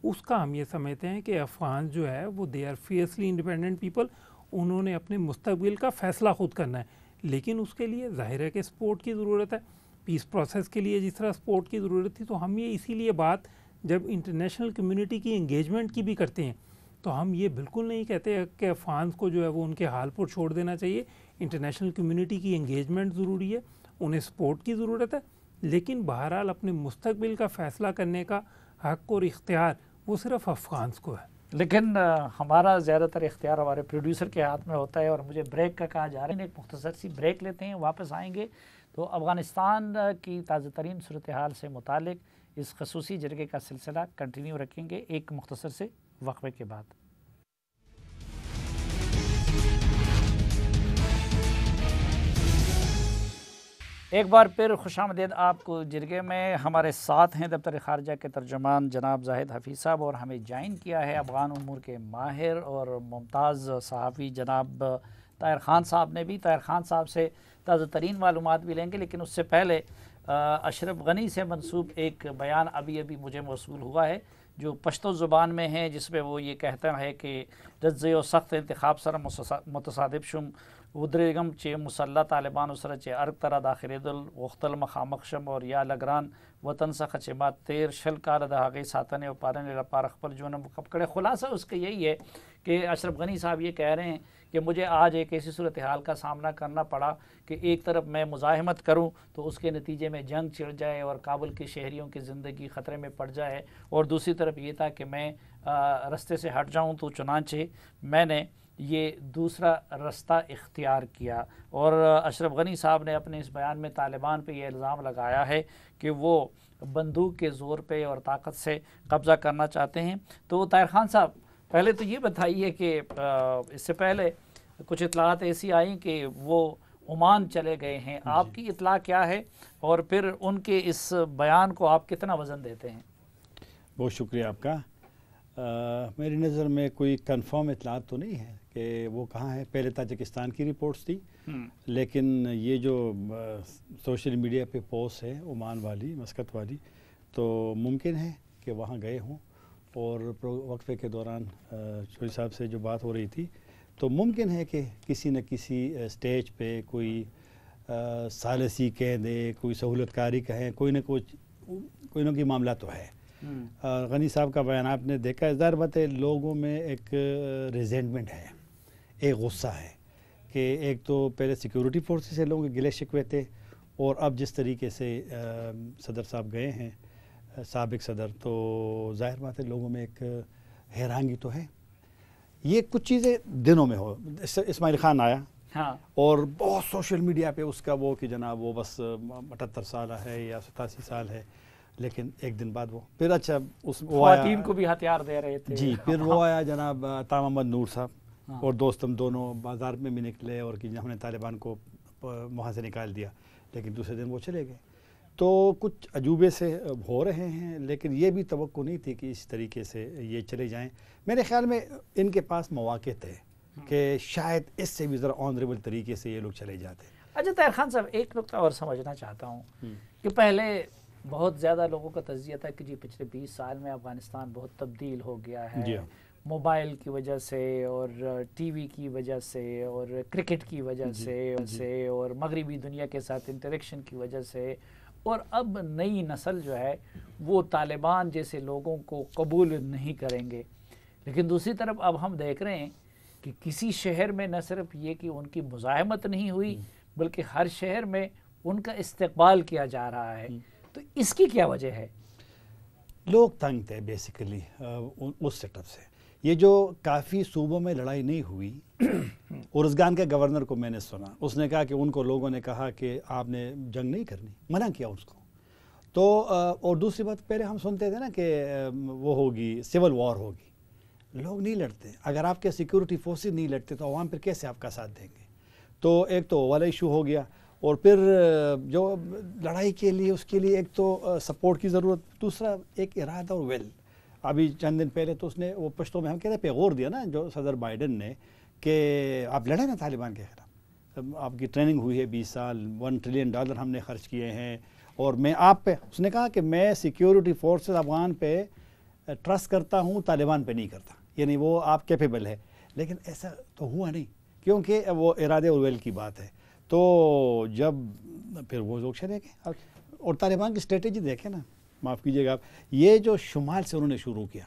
اس کا ہم یہ سمجھتے ہیں کہ افغان جو ہے وہ they are fiercely independent people, انہوں نے اپنے مستقبل کا فیصلہ خود کرنا ہے. لیکن اس کے لیے ظاہر ہے کہ سپورٹ کی ضرورت ہے، پیس پروسیس کے لیے جس طرح سپورٹ کی ضرورت تھی. تو ہم یہ اسی لیے بات جب انٹرنیشنل کمیونٹی کی انگیجمنٹ کی بھی کرتے ہیں تو ہم یہ بالکل نہیں کہتے کہ افغانز کو جو ہے وہ ان کے حال پر چھوڑ دینا چاہیے. انٹرنیشنل کمیونٹی کی انگیجمنٹ ضروری ہے، انہیں سپورٹ کی ضرورت ہے، لیکن بہرحال اپنے مستقبل کا فیصلہ کرنے کا حق اور اختیار وہ صرف افغانز کو ہے. لیکن ہمارا زیادہ تر اختیار ہمارے پروڈیوسر کے ہاتھ میں ہوتا ہے اور مجھے بریک کا کہا جا رہا ہے. ایک مختصر سی بریک لیتے ہیں، واپس آئیں گے تو افغانستان کی تازہ ترین صورتحال سے متعلق اس خصوصی جرگے کا سلسلہ کنٹینیو رکھیں گے ایک مختصر سے وقفے کے بعد. ایک بار پھر خوش آمدید آپ کو جرگے میں. ہمارے ساتھ ہیں دفتر خارجہ کے ترجمان جناب زاہد حفیظ صاحب، اور ہمیں جوائن کیا ہے افغان امور کے ماہر اور ممتاز صحافی جناب طاہر خان صاحب نے بھی. طاہر خان صاحب سے تازہ ترین معلومات بھی لیں گے، لیکن اس سے پہلے اشرف غنی سے منسوب ایک بیان ابھی مجھے موصول ہوا ہے جو پشتو زبان میں ہے، جس میں وہ یہ کہتا ہے کہ جزے و سخت انتخاب سر متصادف شم ودرگم چے مسلح طالبان اسر چے ارگ ترا داخل دل وختل مخامخشم اور یا لگران وطن سخ چما تیر شل کال دہاغی ساتنے و پارن لپارخ پر جونم کپکڑے. خلاصہ اس کا یہی ہے کہ اشرف غنی صاحب یہ کہہ رہے ہیں کہ مجھے آج ایک ایسی صورتحال کا سامنا کرنا پڑا کہ ایک طرف میں مزاحمت کروں تو اس کے نتیجے میں جنگ چھڑ جائے اور کابل کے شہریوں کی زندگی خطرے میں پڑ جائے، اور دوسری طرف یہ تھا کہ میں رستے سے ہٹ جاؤں، تو چنانچہ میں نے یہ دوسرا رستہ اختیار کیا. اور اشرف غنی صاحب نے اپنے اس بیان میں طالبان پہ یہ الزام لگایا ہے کہ وہ بندوق کے زور پہ اور طاقت سے قبضہ کرنا چاہتے ہیں. تو طاہر خان صاحب پہلے تو یہ بتائیے کہ اس سے پہلے کچھ اطلاعات ایسی آئیں کہ وہ عمان چلے گئے ہیں، آپ کی اطلاع کیا ہے اور پھر ان کے اس بیان کو آپ کتنا وزن دیتے ہیں؟ بہت شکریہ آپ کا. میری نظر میں کوئی کنفرم اطلاعات تو نہیں ہے کہ وہ کہاں ہے. پہلے تاجکستان کی رپورٹس تھی، لیکن یہ جو سوشل میڈیا پہ پوسٹ ہے عمان والی، مسقط والی، تو ممکن ہے کہ وہاں گئے ہوں. اور وقفے کے دوران چوہدری صاحب سے جو بات ہو رہی تھی تو ممکن ہے کہ کسی نہ کسی سٹیج پہ کوئی ثالثی کہہ دے، کوئی سہولت کاری کہیں، کوئی نہ کوئی معاملہ تو ہے. غنی صاحب کا بیان آپ نے دیکھا ہے، ظاہر بات ہے لوگوں میں ایک ریزینٹمنٹ ہے، ایک غصہ ہے کہ ایک تو پہلے سیکیورٹی فورسز سے لوگوں کے گلے شکوے تھے، اور اب جس طریقے سے صدر صاحب گئے ہیں، سابق صدر، تو ظاہر بات ہے لوگوں میں ایک حیرانگی تو ہے. یہ کچھ چیزیں دنوں میں ہو. اسماعیل خان آیا اور بہت سوشل میڈیا پہ اس کا وہ کہ جناب وہ بس 78 سال ہے یا 87 سال ہے، لیکن ایک دن بعد وہ پھر اچھا خواتین کو بھی ہتھیار دے رہے تھے جی. پھر وہ آیا جناب عطا محمد نور صاحب اور دوستم دونوں بازار میں بھی نکلے اور کہ ہم نے طالبان کو وہاں سے نکال دیا، لیکن دوسرے دن وہ چلے گئے. تو کچھ عجوبے سے ہو رہے ہیں، لیکن یہ بھی توقع نہیں تھی کہ اس طریقے سے یہ چلے جائیں. میرے خیال میں ان کے پاس مواقع تھے کہ شاید اس سے بھی ذرا آنریبل طریقے سے یہ لوگ چلے جاتے. اچھا طاہر خان صاحب ایک نقطہ اور سمجھنا چاہتا ہوں کہ پہلے بہت زیادہ لوگوں کا تجزیہ تھا کہ جی پچھلے 20 سال میں افغانستان بہت تبدیل ہو گیا ہے، موبائل کی وجہ سے اور ٹی وی کی وجہ سے اور کرکٹ کی وجہ سے اور مغربی دنیا کے ساتھ انٹریکشن کی وجہ سے، اور اب نئی نسل جو ہے وہ طالبان جیسے لوگوں کو قبول نہیں کریں گے۔ لیکن دوسری طرف اب ہم دیکھ رہے ہیں کہ کسی شہر میں نہ صرف یہ کہ ان کی مزاحمت نہیں ہوئی بلکہ ہر شہر میں ان کا استقبال کیا جا رہا ہے، تو اس کی کیا وجہ ہے؟ لوگ تنگ تھے بیسیکلی اس سیٹ اپ سے۔ یہ جو کافی صوبوں میں لڑائی نہیں ہوئی، ارزگان کے گورنر کو میں نے سنا، اس نے کہا کہ ان کو لوگوں نے کہا کہ آپ نے جنگ نہیں کرنی، منع کیا اس کو۔ تو اور دوسری بات، پہلے ہم سنتے تھے نا کہ وہ ہوگی سول وار ہوگی، لوگ نہیں لڑتے۔ اگر آپ کے سیکورٹی فورسز نہیں لڑتے تو عوام پھر کیسے آپ کا ساتھ دیں گے؟ تو ایک تو والا ایشو ہو گیا، اور پھر جو لڑائی کے لیے اس کے لیے ایک تو سپورٹ کی ضرورت، دوسرا ایک ارادہ اور ویل۔ ابھی چند دن پہلے تو اس نے وہ پشتوں میں ہم کہتے ہیں پیغور دیا نا جو صدر بائیڈن نے، کہ آپ لڑیں نا طالبان کے خلاف، آپ کی ٹریننگ ہوئی ہے 20 سال، $1 ٹریلین ہم نے خرچ کیے ہیں، اور میں آپ پہ، اس نے کہا کہ میں سیکیورٹی فورسز افغان پہ ٹرسٹ کرتا ہوں، طالبان پہ نہیں کرتا، یعنی وہ آپ کیپیبل ہے۔ لیکن ایسا تو ہوا نہیں، کیونکہ وہ ارادے اور ویل کی بات ہے۔ تو جب پھر وہ لوگ چلے گئے، اور طالبان کی اسٹریٹجی دیکھیں نا، معاف کیجیے گا آپ، یہ جو شمال سے انہوں نے شروع کیا،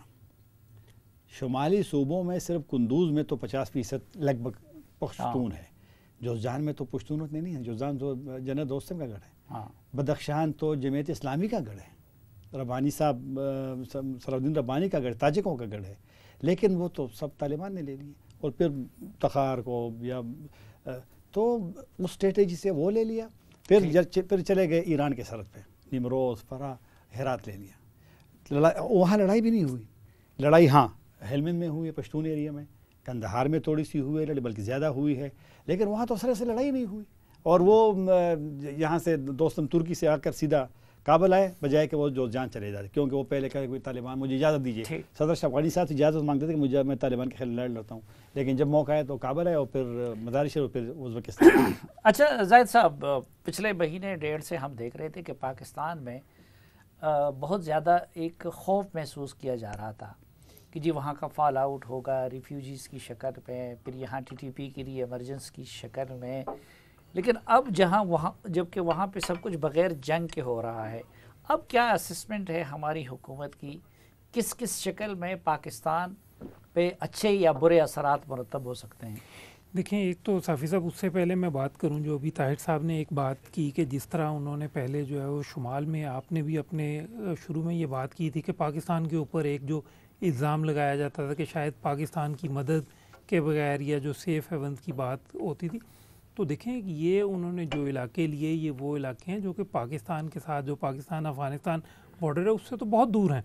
شمالی صوبوں میں صرف قندوز میں تو 50% لگ بھگ پختون ہے، جوزجان میں تو پشتون اتنے نہیں ہیں، جوزجان تو جنرل دوستم کا گڑھ ہے، بدخشان تو جمعیت اسلامی کا گڑھ ہے، ربانی صاحب سرودین ربانی کا گڑھ، تاجکوں کا گڑھ ہے، لیکن وہ تو سب طالبان نے لے لیے۔ اور پھر تخار کو یا تو اس اسٹریٹجی سے وہ لے لیا، پھر چلے گئے ایران کے سرحد پہ، نیمروز، فرا، ہرات لے لیا۔ وہاں لڑائی بھی نہیں ہوئی، لڑائی ہاں ہیلمند میں ہوئی ہے، پشتون ایریا میں، کندہار میں تھوڑی سی ہوئی ہے، بلکہ زیادہ ہوئی ہے، لیکن وہاں تو سرے سے لڑائی نہیں ہوئی۔ اور وہ یہاں سے دوستم ترکی سے آ کر سیدھا کابل آئے، بجائے کہ وہ جوزجان چلے جاتے، کیونکہ وہ پہلے کہے کوئی طالبان مجھے اجازت دیجیے، صدر اشرف غنی صاحب سے اجازت مانگتے تھے کہ میں طالبان کے خلاف لڑتا ہوں، لیکن جب موقع آیا تو کابل آئے، اور پھر مزار شریف، پھر ازبکستان۔ اچھا زاہد صاحب، پچھلے مہینے ڈیڑھ سے ہم دیکھ رہے تھے کہ پاکستان میں بہت زیادہ ایک خوف محسوس کیا جا رہا تھا کہ جی وہاں کا فال آؤٹ ہوگا ریفیوجیز کی شکل میں، پھر یہاں TTP کے لیے ایمرجنس کی شکل میں، لیکن اب جبکہ وہاں پہ سب کچھ بغیر جنگ کے ہو رہا ہے، اب کیا اسسمنٹ ہے ہماری حکومت کی، کس شکل میں پاکستان پہ اچھے یا برے اثرات مرتب ہو سکتے ہیں؟ دیکھیں، ایک تو صافی صاحب، اس سے پہلے میں بات کروں جو ابھی طاہر صاحب نے ایک بات کی کہ جس طرح انہوں نے پہلے جو ہے وہ شمال میں، آپ نے بھی اپنے شروع میں یہ بات کی تھی کہ پاکستان کے اوپر ایک جو الزام لگایا جاتا تھا کہ شاید پاکستان کی مدد کے بغیر یا جو سیف ہیونز کی بات ہوتی تھی، تو دیکھیں یہ انہوں نے جو علاقے لیے، یہ وہ علاقے ہیں جو کہ پاکستان کے ساتھ، جو پاکستان افغانستان بارڈر ہے، اس سے تو بہت دور ہیں۔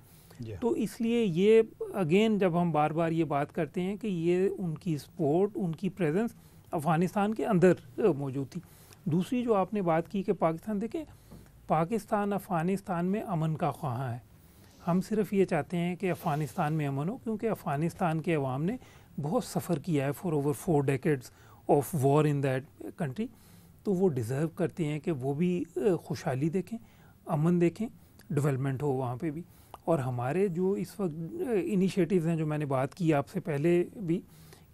تو اس لیے یہ اگین جب ہم بار بار یہ بات کرتے ہیں کہ یہ ان کی سپورٹ، ان کی پریزنس افغانستان کے اندر موجود تھی۔ دوسری جو آپ نے بات کی کہ پاکستان، دیکھیں پاکستان افغانستان میں امن کا خواہاں ہے، ہم صرف یہ چاہتے ہیں کہ افغانستان میں امن ہو، کیونکہ افغانستان کے عوام نے بہت سفر کیا ہے for over 4 decades of war in that country, تو وہ ڈیزرو کرتے ہیں کہ وہ بھی خوشحالی دیکھیں، امن دیکھیں، ڈیولپمنٹ ہو وہاں پہ بھی۔ اور ہمارے جو اس وقت انیشیٹیوز ہیں، جو میں نے بات کی آپ سے پہلے بھی،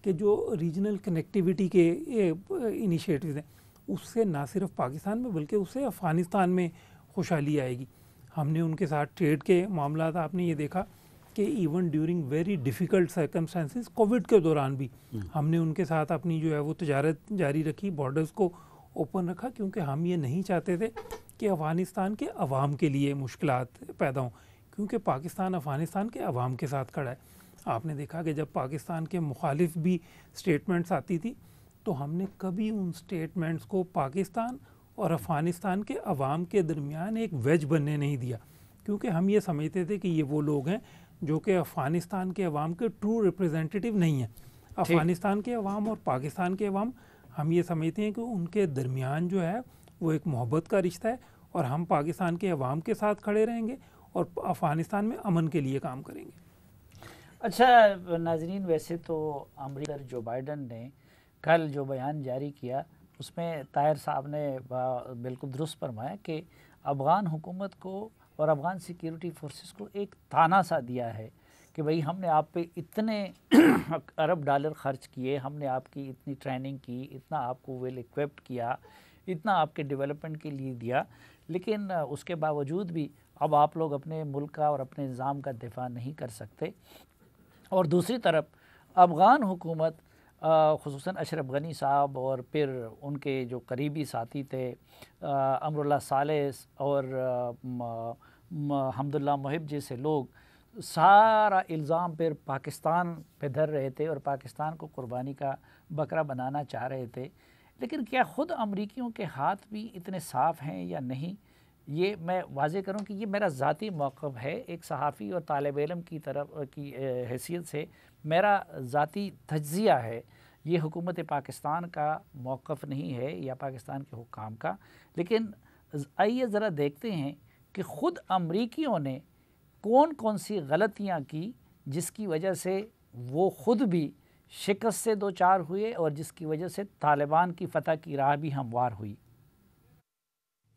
کہ جو ریجنل کنیکٹیویٹی کے انیشیٹیوز ہیں، اس سے نہ صرف پاکستان میں بلکہ اس سے افغانستان میں خوشحالی آئے گی۔ ہم نے ان کے ساتھ ٹریڈ کے معاملات، آپ نے یہ دیکھا کہ even during very difficult circumstances, Covid کے دوران بھی ہم نے ان کے ساتھ اپنی جو ہے وہ تجارت جاری رکھی، بارڈرز کو اوپن رکھا، کیونکہ ہم یہ نہیں چاہتے تھے کہ افغانستان کے عوام کے لیے مشکلات پیدا ہوں، کیونکہ پاکستان افغانستان کے عوام کے ساتھ کھڑا ہے۔ آپ نے دیکھا کہ جب پاکستان کے مخالف بھی سٹیٹمنٹس آتی تھی تو ہم نے کبھی ان سٹیٹمنٹس کو پاکستان اور افغانستان کے عوام کے درمیان ایک ویج بننے نہیں دیا، کیونکہ ہم یہ سمجھتے تھے کہ یہ وہ لوگ ہیں جو کہ افغانستان کے عوام کے ٹرو ریپرزینٹیٹیو نہیں ہیں۔ افغانستان کے عوام اور پاکستان کے عوام، ہم یہ سمجھتے ہیں کہ ان کے درمیان جو ہے وہ ایک محبت کا رشتہ ہے، اور ہم پاکستان کے عوام کے ساتھ کھڑے رہیں گے اور افغانستان میں امن کے لیے کام کریں گے۔ اچھا ناظرین، ویسے تو امریکہ جو بائیڈن نے کل جو بیان جاری کیا، اس میں طاہر صاحب نے بالکل درست فرمایا کہ افغان حکومت کو اور افغان سیکیورٹی فورسز کو ایک تانا سا دیا ہے کہ بھئی ہم نے آپ پہ اتنے ارب ڈالر خرچ کیے، ہم نے آپ کی اتنی ٹریننگ کی، اتنا آپ کو ویل ایکوپڈ کیا، اتنا آپ کے ڈیولپمنٹ کے لیے دیا، لیکن اس کے باوجود بھی اب آپ لوگ اپنے ملک کا اور اپنے نظام کا دفاع نہیں کر سکتے۔ اور دوسری طرف افغان حکومت خصوصاً اشرف غنی صاحب اور پھر ان کے جو قریبی ساتھی تھے امراللہ صالح اور حمداللہ محب جیسے لوگ، سارا الزام پھر پاکستان پہ دھر رہے تھے اور پاکستان کو قربانی کا بکرا بنانا چاہ رہے تھے۔ لیکن کیا خود امریکیوں کے ہاتھ بھی اتنے صاف ہیں یا نہیں، یہ میں واضح کروں کہ یہ میرا ذاتی موقف ہے، ایک صحافی اور طالب علم کی طرف کی حیثیت سے میرا ذاتی تجزیہ ہے، یہ حکومت پاکستان کا موقف نہیں ہے یا پاکستان کے حکام کا۔ لیکن آئیے ذرا دیکھتے ہیں کہ خود امریکیوں نے کون کون سی غلطیاں کی جس کی وجہ سے وہ خود بھی شکست سے دوچار ہوئے اور جس کی وجہ سے طالبان کی فتح کی راہ بھی ہموار ہوئی۔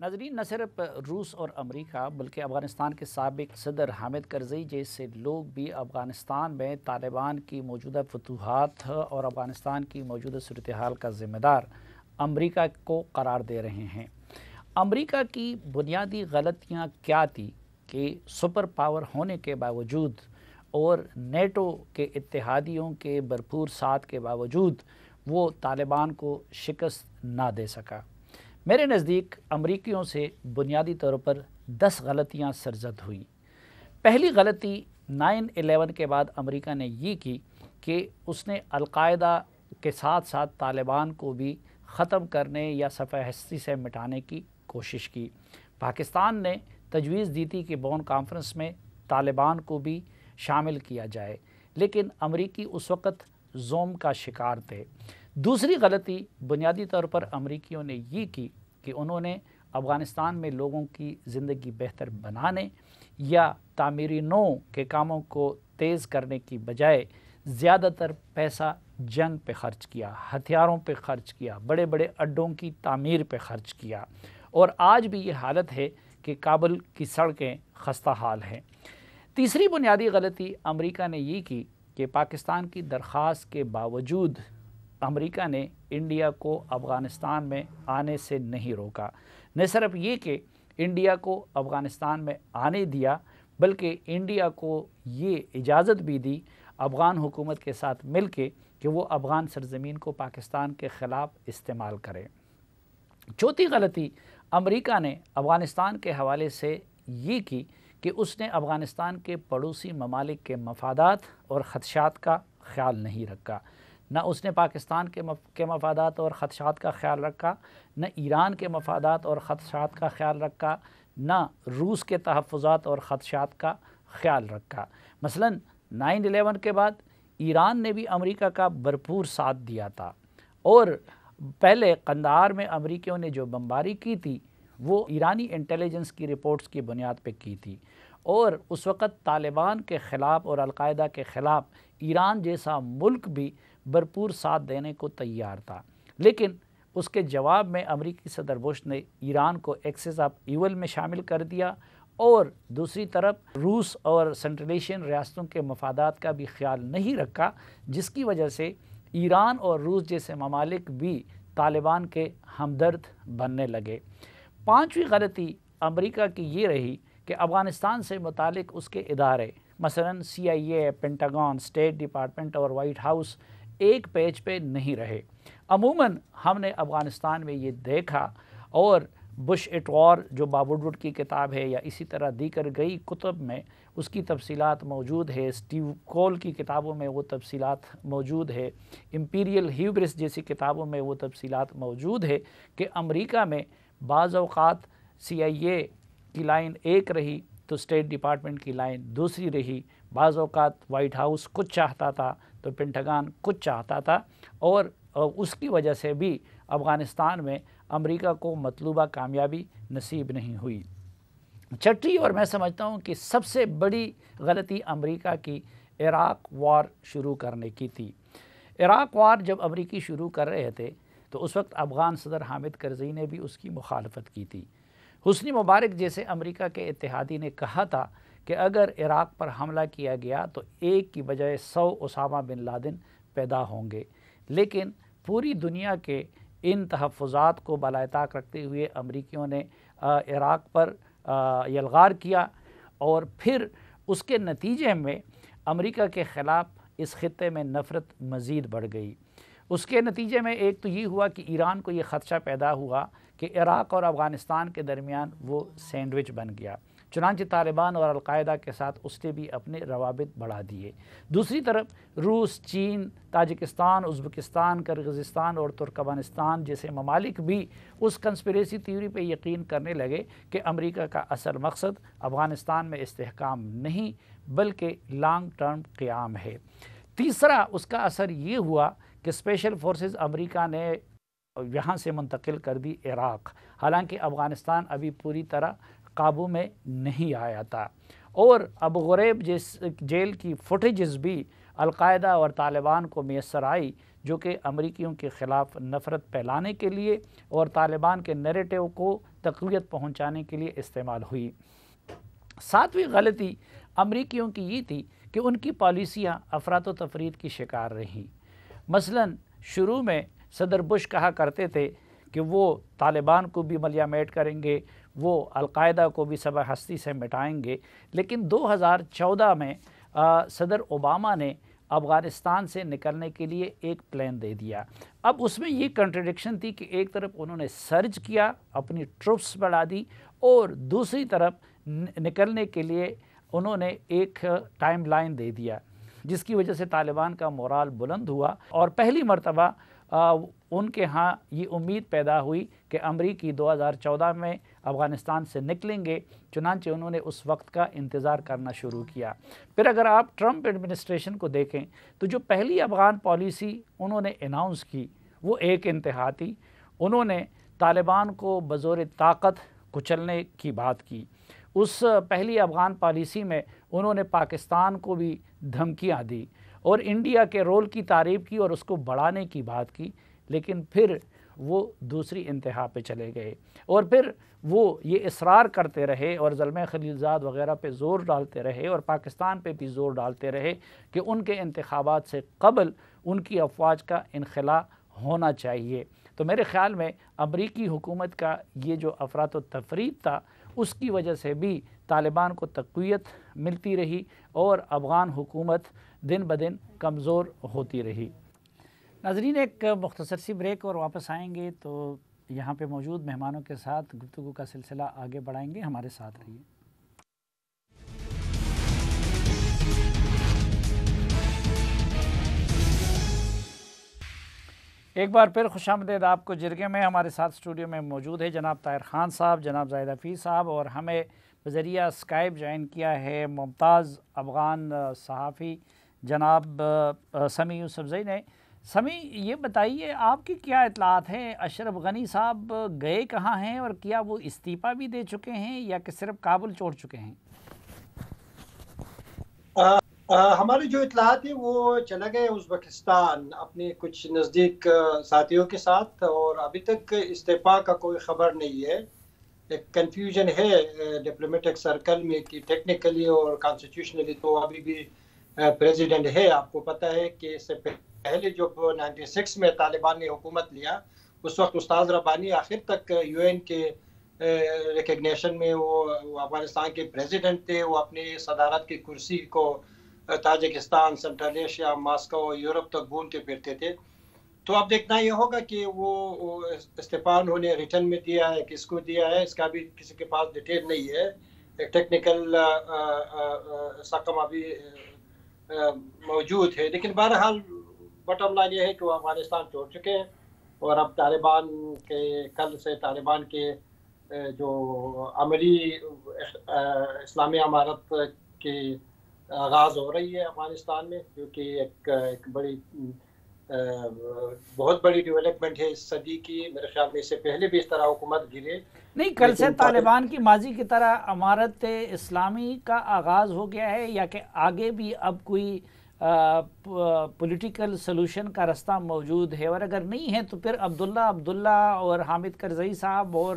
ناظرین، نہ صرف روس اور امریکہ بلکہ افغانستان کے سابق صدر حامد کرزئی جیسے لوگ بھی افغانستان میں طالبان کی موجودہ فتوحات اور افغانستان کی موجودہ صورتحال کا ذمہ دار امریکہ کو قرار دے رہے ہیں۔ امریکہ کی بنیادی غلطیاں کیا تھی کہ سپر پاور ہونے کے باوجود اور نیٹو کے اتحادیوں کے بھرپور ساتھ کے باوجود وہ طالبان کو شکست نہ دے سکا؟ میرے نزدیک امریکیوں سے بنیادی طور پر 10 غلطیاں سرزد ہوئی۔ پہلی غلطی 9/11 کے بعد امریکہ نے یہ کی کہ اس نے القاعدہ کے ساتھ ساتھ طالبان کو بھی ختم کرنے یا صفحہ ہستی سے مٹانے کی کوشش کی۔ پاکستان نے تجویز دی تھی کہ بون کانفرنس میں طالبان کو بھی شامل کیا جائے، لیکن امریکی اس وقت زوم کا شکار تھے۔ دوسری غلطی بنیادی طور پر امریکیوں نے یہ کی کہ انہوں نے افغانستان میں لوگوں کی زندگی بہتر بنانے یا تعمیری نو کے کاموں کو تیز کرنے کی بجائے زیادہ تر پیسہ جنگ پہ خرچ کیا، ہتھیاروں پہ خرچ کیا، بڑے بڑے اڈوں کی تعمیر پہ خرچ کیا، اور آج بھی یہ حالت ہے کہ کابل کی سڑکیں خستہ حال ہیں۔ تیسری بنیادی غلطی امریکہ نے یہ کی کہ پاکستان کی درخواست کے باوجود امریکہ نے انڈیا کو افغانستان میں آنے سے نہیں روکا۔ نہ صرف یہ کہ انڈیا کو افغانستان میں آنے دیا، بلکہ انڈیا کو یہ اجازت بھی دی افغان حکومت کے ساتھ مل کے کہ وہ افغان سرزمین کو پاکستان کے خلاف استعمال کرے۔ چوتھی غلطی امریکہ نے افغانستان کے حوالے سے یہ کی کہ اس نے افغانستان کے پڑوسی ممالک کے مفادات اور خدشات کا خیال نہیں رکھا۔ نہ اس نے پاکستان کے مفادات اور خدشات کا خیال رکھا، نہ ایران کے مفادات اور خدشات کا خیال رکھا، نہ روس کے تحفظات اور خدشات کا خیال رکھا۔ مثلا 9/11 کے بعد ایران نے بھی امریکہ کا بھرپور ساتھ دیا تھا، اور پہلے قندھار میں امریکیوں نے جو بمباری کی تھی وہ ایرانی انٹیلیجنس کی رپورٹس کی بنیاد پہ کی تھی، اور اس وقت طالبان کے خلاف اور القاعدہ کے خلاف ایران جیسا ملک بھی بھرپور ساتھ دینے کو تیار تھا۔ لیکن اس کے جواب میں امریکی صدر بش نے ایران کو ایکسس آف ایول میں شامل کر دیا، اور دوسری طرف روس اور سنٹرل ایشین ریاستوں کے مفادات کا بھی خیال نہیں رکھا، جس کی وجہ سے ایران اور روس جیسے ممالک بھی طالبان کے ہمدرد بننے لگے۔ پانچویں غلطی امریکہ کی یہ رہی کہ افغانستان سے متعلق اس کے ادارے مثلا CIA، پینٹاگون، اسٹیٹ ڈپارٹمنٹ اور وائٹ ہاؤس ایک پیج پہ نہیں رہے۔ عموماً ہم نے افغانستان میں یہ دیکھا، اور بش ایٹ وار جو باب ووڈ کی کتاب ہے یا اسی طرح دیگر کئی کتب میں اس کی تفصیلات موجود ہے، اسٹیو کول کی کتابوں میں وہ تفصیلات موجود ہے، امپیریل ہیوبرس جیسی کتابوں میں وہ تفصیلات موجود ہے کہ امریکہ میں بعض اوقات CIA کی لائن ایک رہی تو اسٹیٹ ڈپارٹمنٹ کی لائن دوسری رہی، بعض اوقات وائٹ ہاؤس کچھ چاہتا تھا تو پینٹاگون کچھ چاہتا تھا، اور اس کی وجہ سے بھی افغانستان میں امریکہ کو مطلوبہ کامیابی نصیب نہیں ہوئی۔ چھٹی اور میں سمجھتا ہوں کہ سب سے بڑی غلطی امریکہ کی عراق وار شروع کرنے کی تھی۔ عراق وار جب امریکی شروع کر رہے تھے تو اس وقت افغان صدر حامد کرزئی نے بھی اس کی مخالفت کی تھی۔ حسنی مبارک جیسے امریکہ کے اتحادی نے کہا تھا کہ اگر عراق پر حملہ کیا گیا تو ایک کی بجائے 100 اسامہ بن لادن پیدا ہوں گے، لیکن پوری دنیا کے ان تحفظات کو بالائے طاق رکھتے ہوئے امریکیوں نے عراق پر یلغار کیا، اور پھر اس کے نتیجے میں امریکہ کے خلاف اس خطے میں نفرت مزید بڑھ گئی۔ اس کے نتیجے میں ایک تو یہ ہوا کہ ایران کو یہ خدشہ پیدا ہوا کہ عراق اور افغانستان کے درمیان وہ سینڈوچ بن گیا، چنانچہ طالبان اور القاعدہ کے ساتھ اس نے بھی اپنے روابط بڑھا دیے۔ دوسری طرف روس، چین، تاجکستان، ازبکستان، کرغزستان اور ترکمانستان جیسے ممالک بھی اس کنسپریسی تھیوری پہ یقین کرنے لگے کہ امریکہ کا اصل مقصد افغانستان میں استحکام نہیں بلکہ لانگ ٹرم قیام ہے۔ تیسرا اس کا اثر یہ ہوا کہ اسپیشل فورسز امریکہ نے یہاں سے منتقل کر دی عراق، حالانکہ افغانستان ابھی پوری طرح قابو میں نہیں آیا تھا، اور ابو غریب جیل کی فوٹیجز بھی القاعدہ اور طالبان کو میسر آئی، جو کہ امریکیوں کے خلاف نفرت پھیلانے کے لیے اور طالبان کے نیریٹو کو تقویت پہنچانے کے لیے استعمال ہوئی۔ ساتویں غلطی امریکیوں کی یہ تھی کہ ان کی پالیسیاں افراط و تفرید کی شکار رہیں۔ مثلاً شروع میں صدر بش کہا کرتے تھے کہ وہ طالبان کو بھی ملیامیٹ کریں گے، وہ القاعدہ کو بھی سبع ہستی سے مٹائیں گے، لیکن 2014 میں صدر اوباما نے افغانستان سے نکلنے کے لیے ایک پلان دے دیا۔ اب اس میں یہ کنٹرڈکشن تھی کہ ایک طرف انہوں نے سرج کیا، اپنی ٹروپس بڑھا دی، اور دوسری طرف نکلنے کے لیے انہوں نے ایک ٹائم لائن دے دیا، جس کی وجہ سے طالبان کا مورال بلند ہوا، اور پہلی مرتبہ ان کے ہاں یہ امید پیدا ہوئی کہ امریکی 2014 میں افغانستان سے نکلیں گے، چنانچہ انہوں نے اس وقت کا انتظار کرنا شروع کیا۔ پھر اگر آپ ٹرمپ ایڈمنسٹریشن کو دیکھیں تو جو پہلی افغان پالیسی انہوں نے اناؤنس کی وہ ایک انتہا تھی۔ انہوں نے طالبان کو بزور طاقت کچلنے کی بات کی۔ اس پہلی افغان پالیسی میں انہوں نے پاکستان کو بھی دھمکیاں دی اور انڈیا کے رول کی تعریف کی اور اس کو بڑھانے کی بات کی، لیکن پھر وہ دوسری انتہا پہ چلے گئے، اور پھر وہ یہ اصرار کرتے رہے اور زلمہ خلیلزاد وغیرہ پہ زور ڈالتے رہے اور پاکستان پہ بھی زور ڈالتے رہے کہ ان کے انتخابات سے قبل ان کی افواج کا انخلاء ہونا چاہیے۔ تو میرے خیال میں امریکی حکومت کا یہ جو افراط و تفرید تھا، اس کی وجہ سے بھی طالبان کو تقویت ملتی رہی اور افغان حکومت دن بدن کمزور ہوتی رہی۔ ناظرین، ایک مختصر سی بریک اور واپس آئیں گے تو یہاں پہ موجود مہمانوں کے ساتھ گفتگو کا سلسلہ آگے بڑھائیں گے، ہمارے ساتھ رہیے۔ ایک بار پھر خوش آمدید آپ کو جرگے میں۔ ہمارے ساتھ اسٹوڈیو میں موجود ہے جناب طاہر خان صاحب، جناب زاہد حفیظ صاحب، اور ہمیں بذریعہ اسکائپ جوائن کیا ہے ممتاز افغان صحافی جناب سمیع یوسفزئی نے۔ سمیع، یہ بتائیے آپ کی کیا اطلاعات ہیں، اشرف غنی صاحب گئے کہاں ہیں، اور کیا وہ استعفیٰ بھی دے چکے ہیں یا کہ صرف کابل چھوڑ چکے ہیں؟ ہماری جو اطلاعات ہیں وہ چلا گئے ازبکستان اپنے کچھ نزدیک ساتھیوں کے ساتھ، اور ابھی تک استعفیٰ کا کوئی خبر نہیں ہے۔ ایک کنفیوژن ہے ڈپلومیٹک سرکل میں کہ ٹیکنیکلی اور کانسٹیٹیوشنلی تو ابھی بھی پریزیڈنٹ ہے۔ آپ کو پتہ ہے کہ اس سے پہلے جو 96 میں طالبان نے حکومت لیا، اس وقت استاد ربانی آخر تک یو این کے ریکگنیشن میں وہ افغانستان کے پریزیڈنٹ تھے۔ وہ اپنی صدارت کی کرسی کو Tajikistan, central Asia, Moscow, Europe تک گھومتے پھرتے تھے۔ تو اب دیکھنا یہ ہوگا کہ وہ استعفیٰ انہوں نے ریٹرن میں دیا ہے، کس کو دیا ہے، اس کا بھی کسی کے پاس ڈیٹیل نہیں ہے۔ ایک ٹیکنیکل سقم ابھی موجود ہے، لیکن بہرحال بٹم لائن یہ ہے کہ وہ افغانستان چھوڑ چکے ہیں، اور اب طالبان کے کل سے طالبان کے جو عملی اسلامی امارت کے آغاز ہو رہی ہے افغانستان میں، جو کہ ایک بڑی بہت بڑی ڈیولپمنٹ ہے اس صدی کی۔ میرے خیال میں اس سے پہلے بھی اس طرح حکومت گرے نہیں، کل سے طالبان کی ماضی کی طرح امارت اسلامی کا آغاز ہو گیا ہے، یا کہ آگے بھی اب کوئی پولیٹیکل سلوشن کا رستہ موجود ہے؟ اور اگر نہیں ہے تو پھر عبداللہ اور حامد کرزئی صاحب اور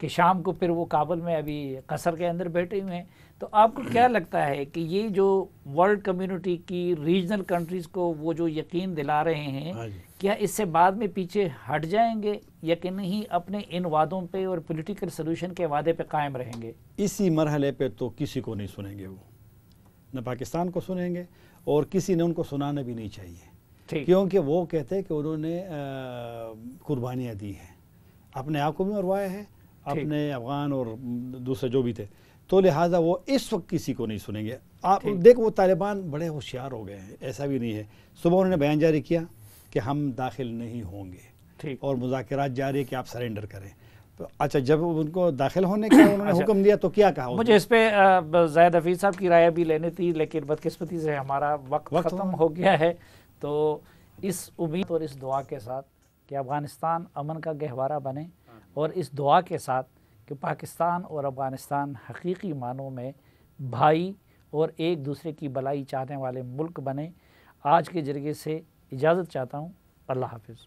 کہ شام کو پھر وہ کابل میں ابھی قصر کے اندر بیٹھے ہوئے ہیں. تو آپ کو کیا لگتا ہے کہ یہ جو ورلڈ کمیونٹی کی ریجنل کنٹریز کو وہ جو یقین دلا رہے ہیں کیا اس سے بعد میں پیچھے ہٹ جائیں گے یا کہ نہیں اپنے ان وعدوں پہ اور پولیٹیکل سلوشن کے وعدے پہ قائم رہیں گے؟ اسی مرحلے پہ تو کسی کو نہیں سنیں گے، وہ نہ پاکستان کو سنیں گے اور کسی نے ان کو سنانا بھی نہیں چاہیے، کیونکہ وہ کہتے ہیں کہ انہوں نے قربانیاں دی ہیں، اپنے آپ کو بھی مروایا ہے، اپنے افغان اور دوسرے جو بھی تھے، تو لہٰذا وہ اس وقت کسی کو نہیں سنیں گے. آپ دیکھ وہ طالبان بڑے ہوشیار ہو گئے ہیں، ایسا بھی نہیں ہے. صبح انہوں نے بیان جاری کیا کہ ہم داخل نہیں ہوں گے اور مذاکرات جاری ہے کہ آپ سرنڈر کریں. اچھا جب ان کو داخل ہونے کا انہوں نے حکم دیا تو کیا کہا؟ مجھے اس پہ زاہد حفیظ صاحب کی رائے بھی لینی تھی لیکن بدقسمتی سے ہمارا وقت ختم ہو گیا ہے. تو اس امید اور اس دعا کے ساتھ کہ افغانستان امن کا گہوارہ بنے اور اس دعا کے ساتھ کہ پاکستان اور افغانستان حقیقی معنوں میں بھائی اور ایک دوسرے کی بھلائی چاہنے والے ملک بنے، آج کے جرگے سے اجازت چاہتا ہوں. اللہ حافظ.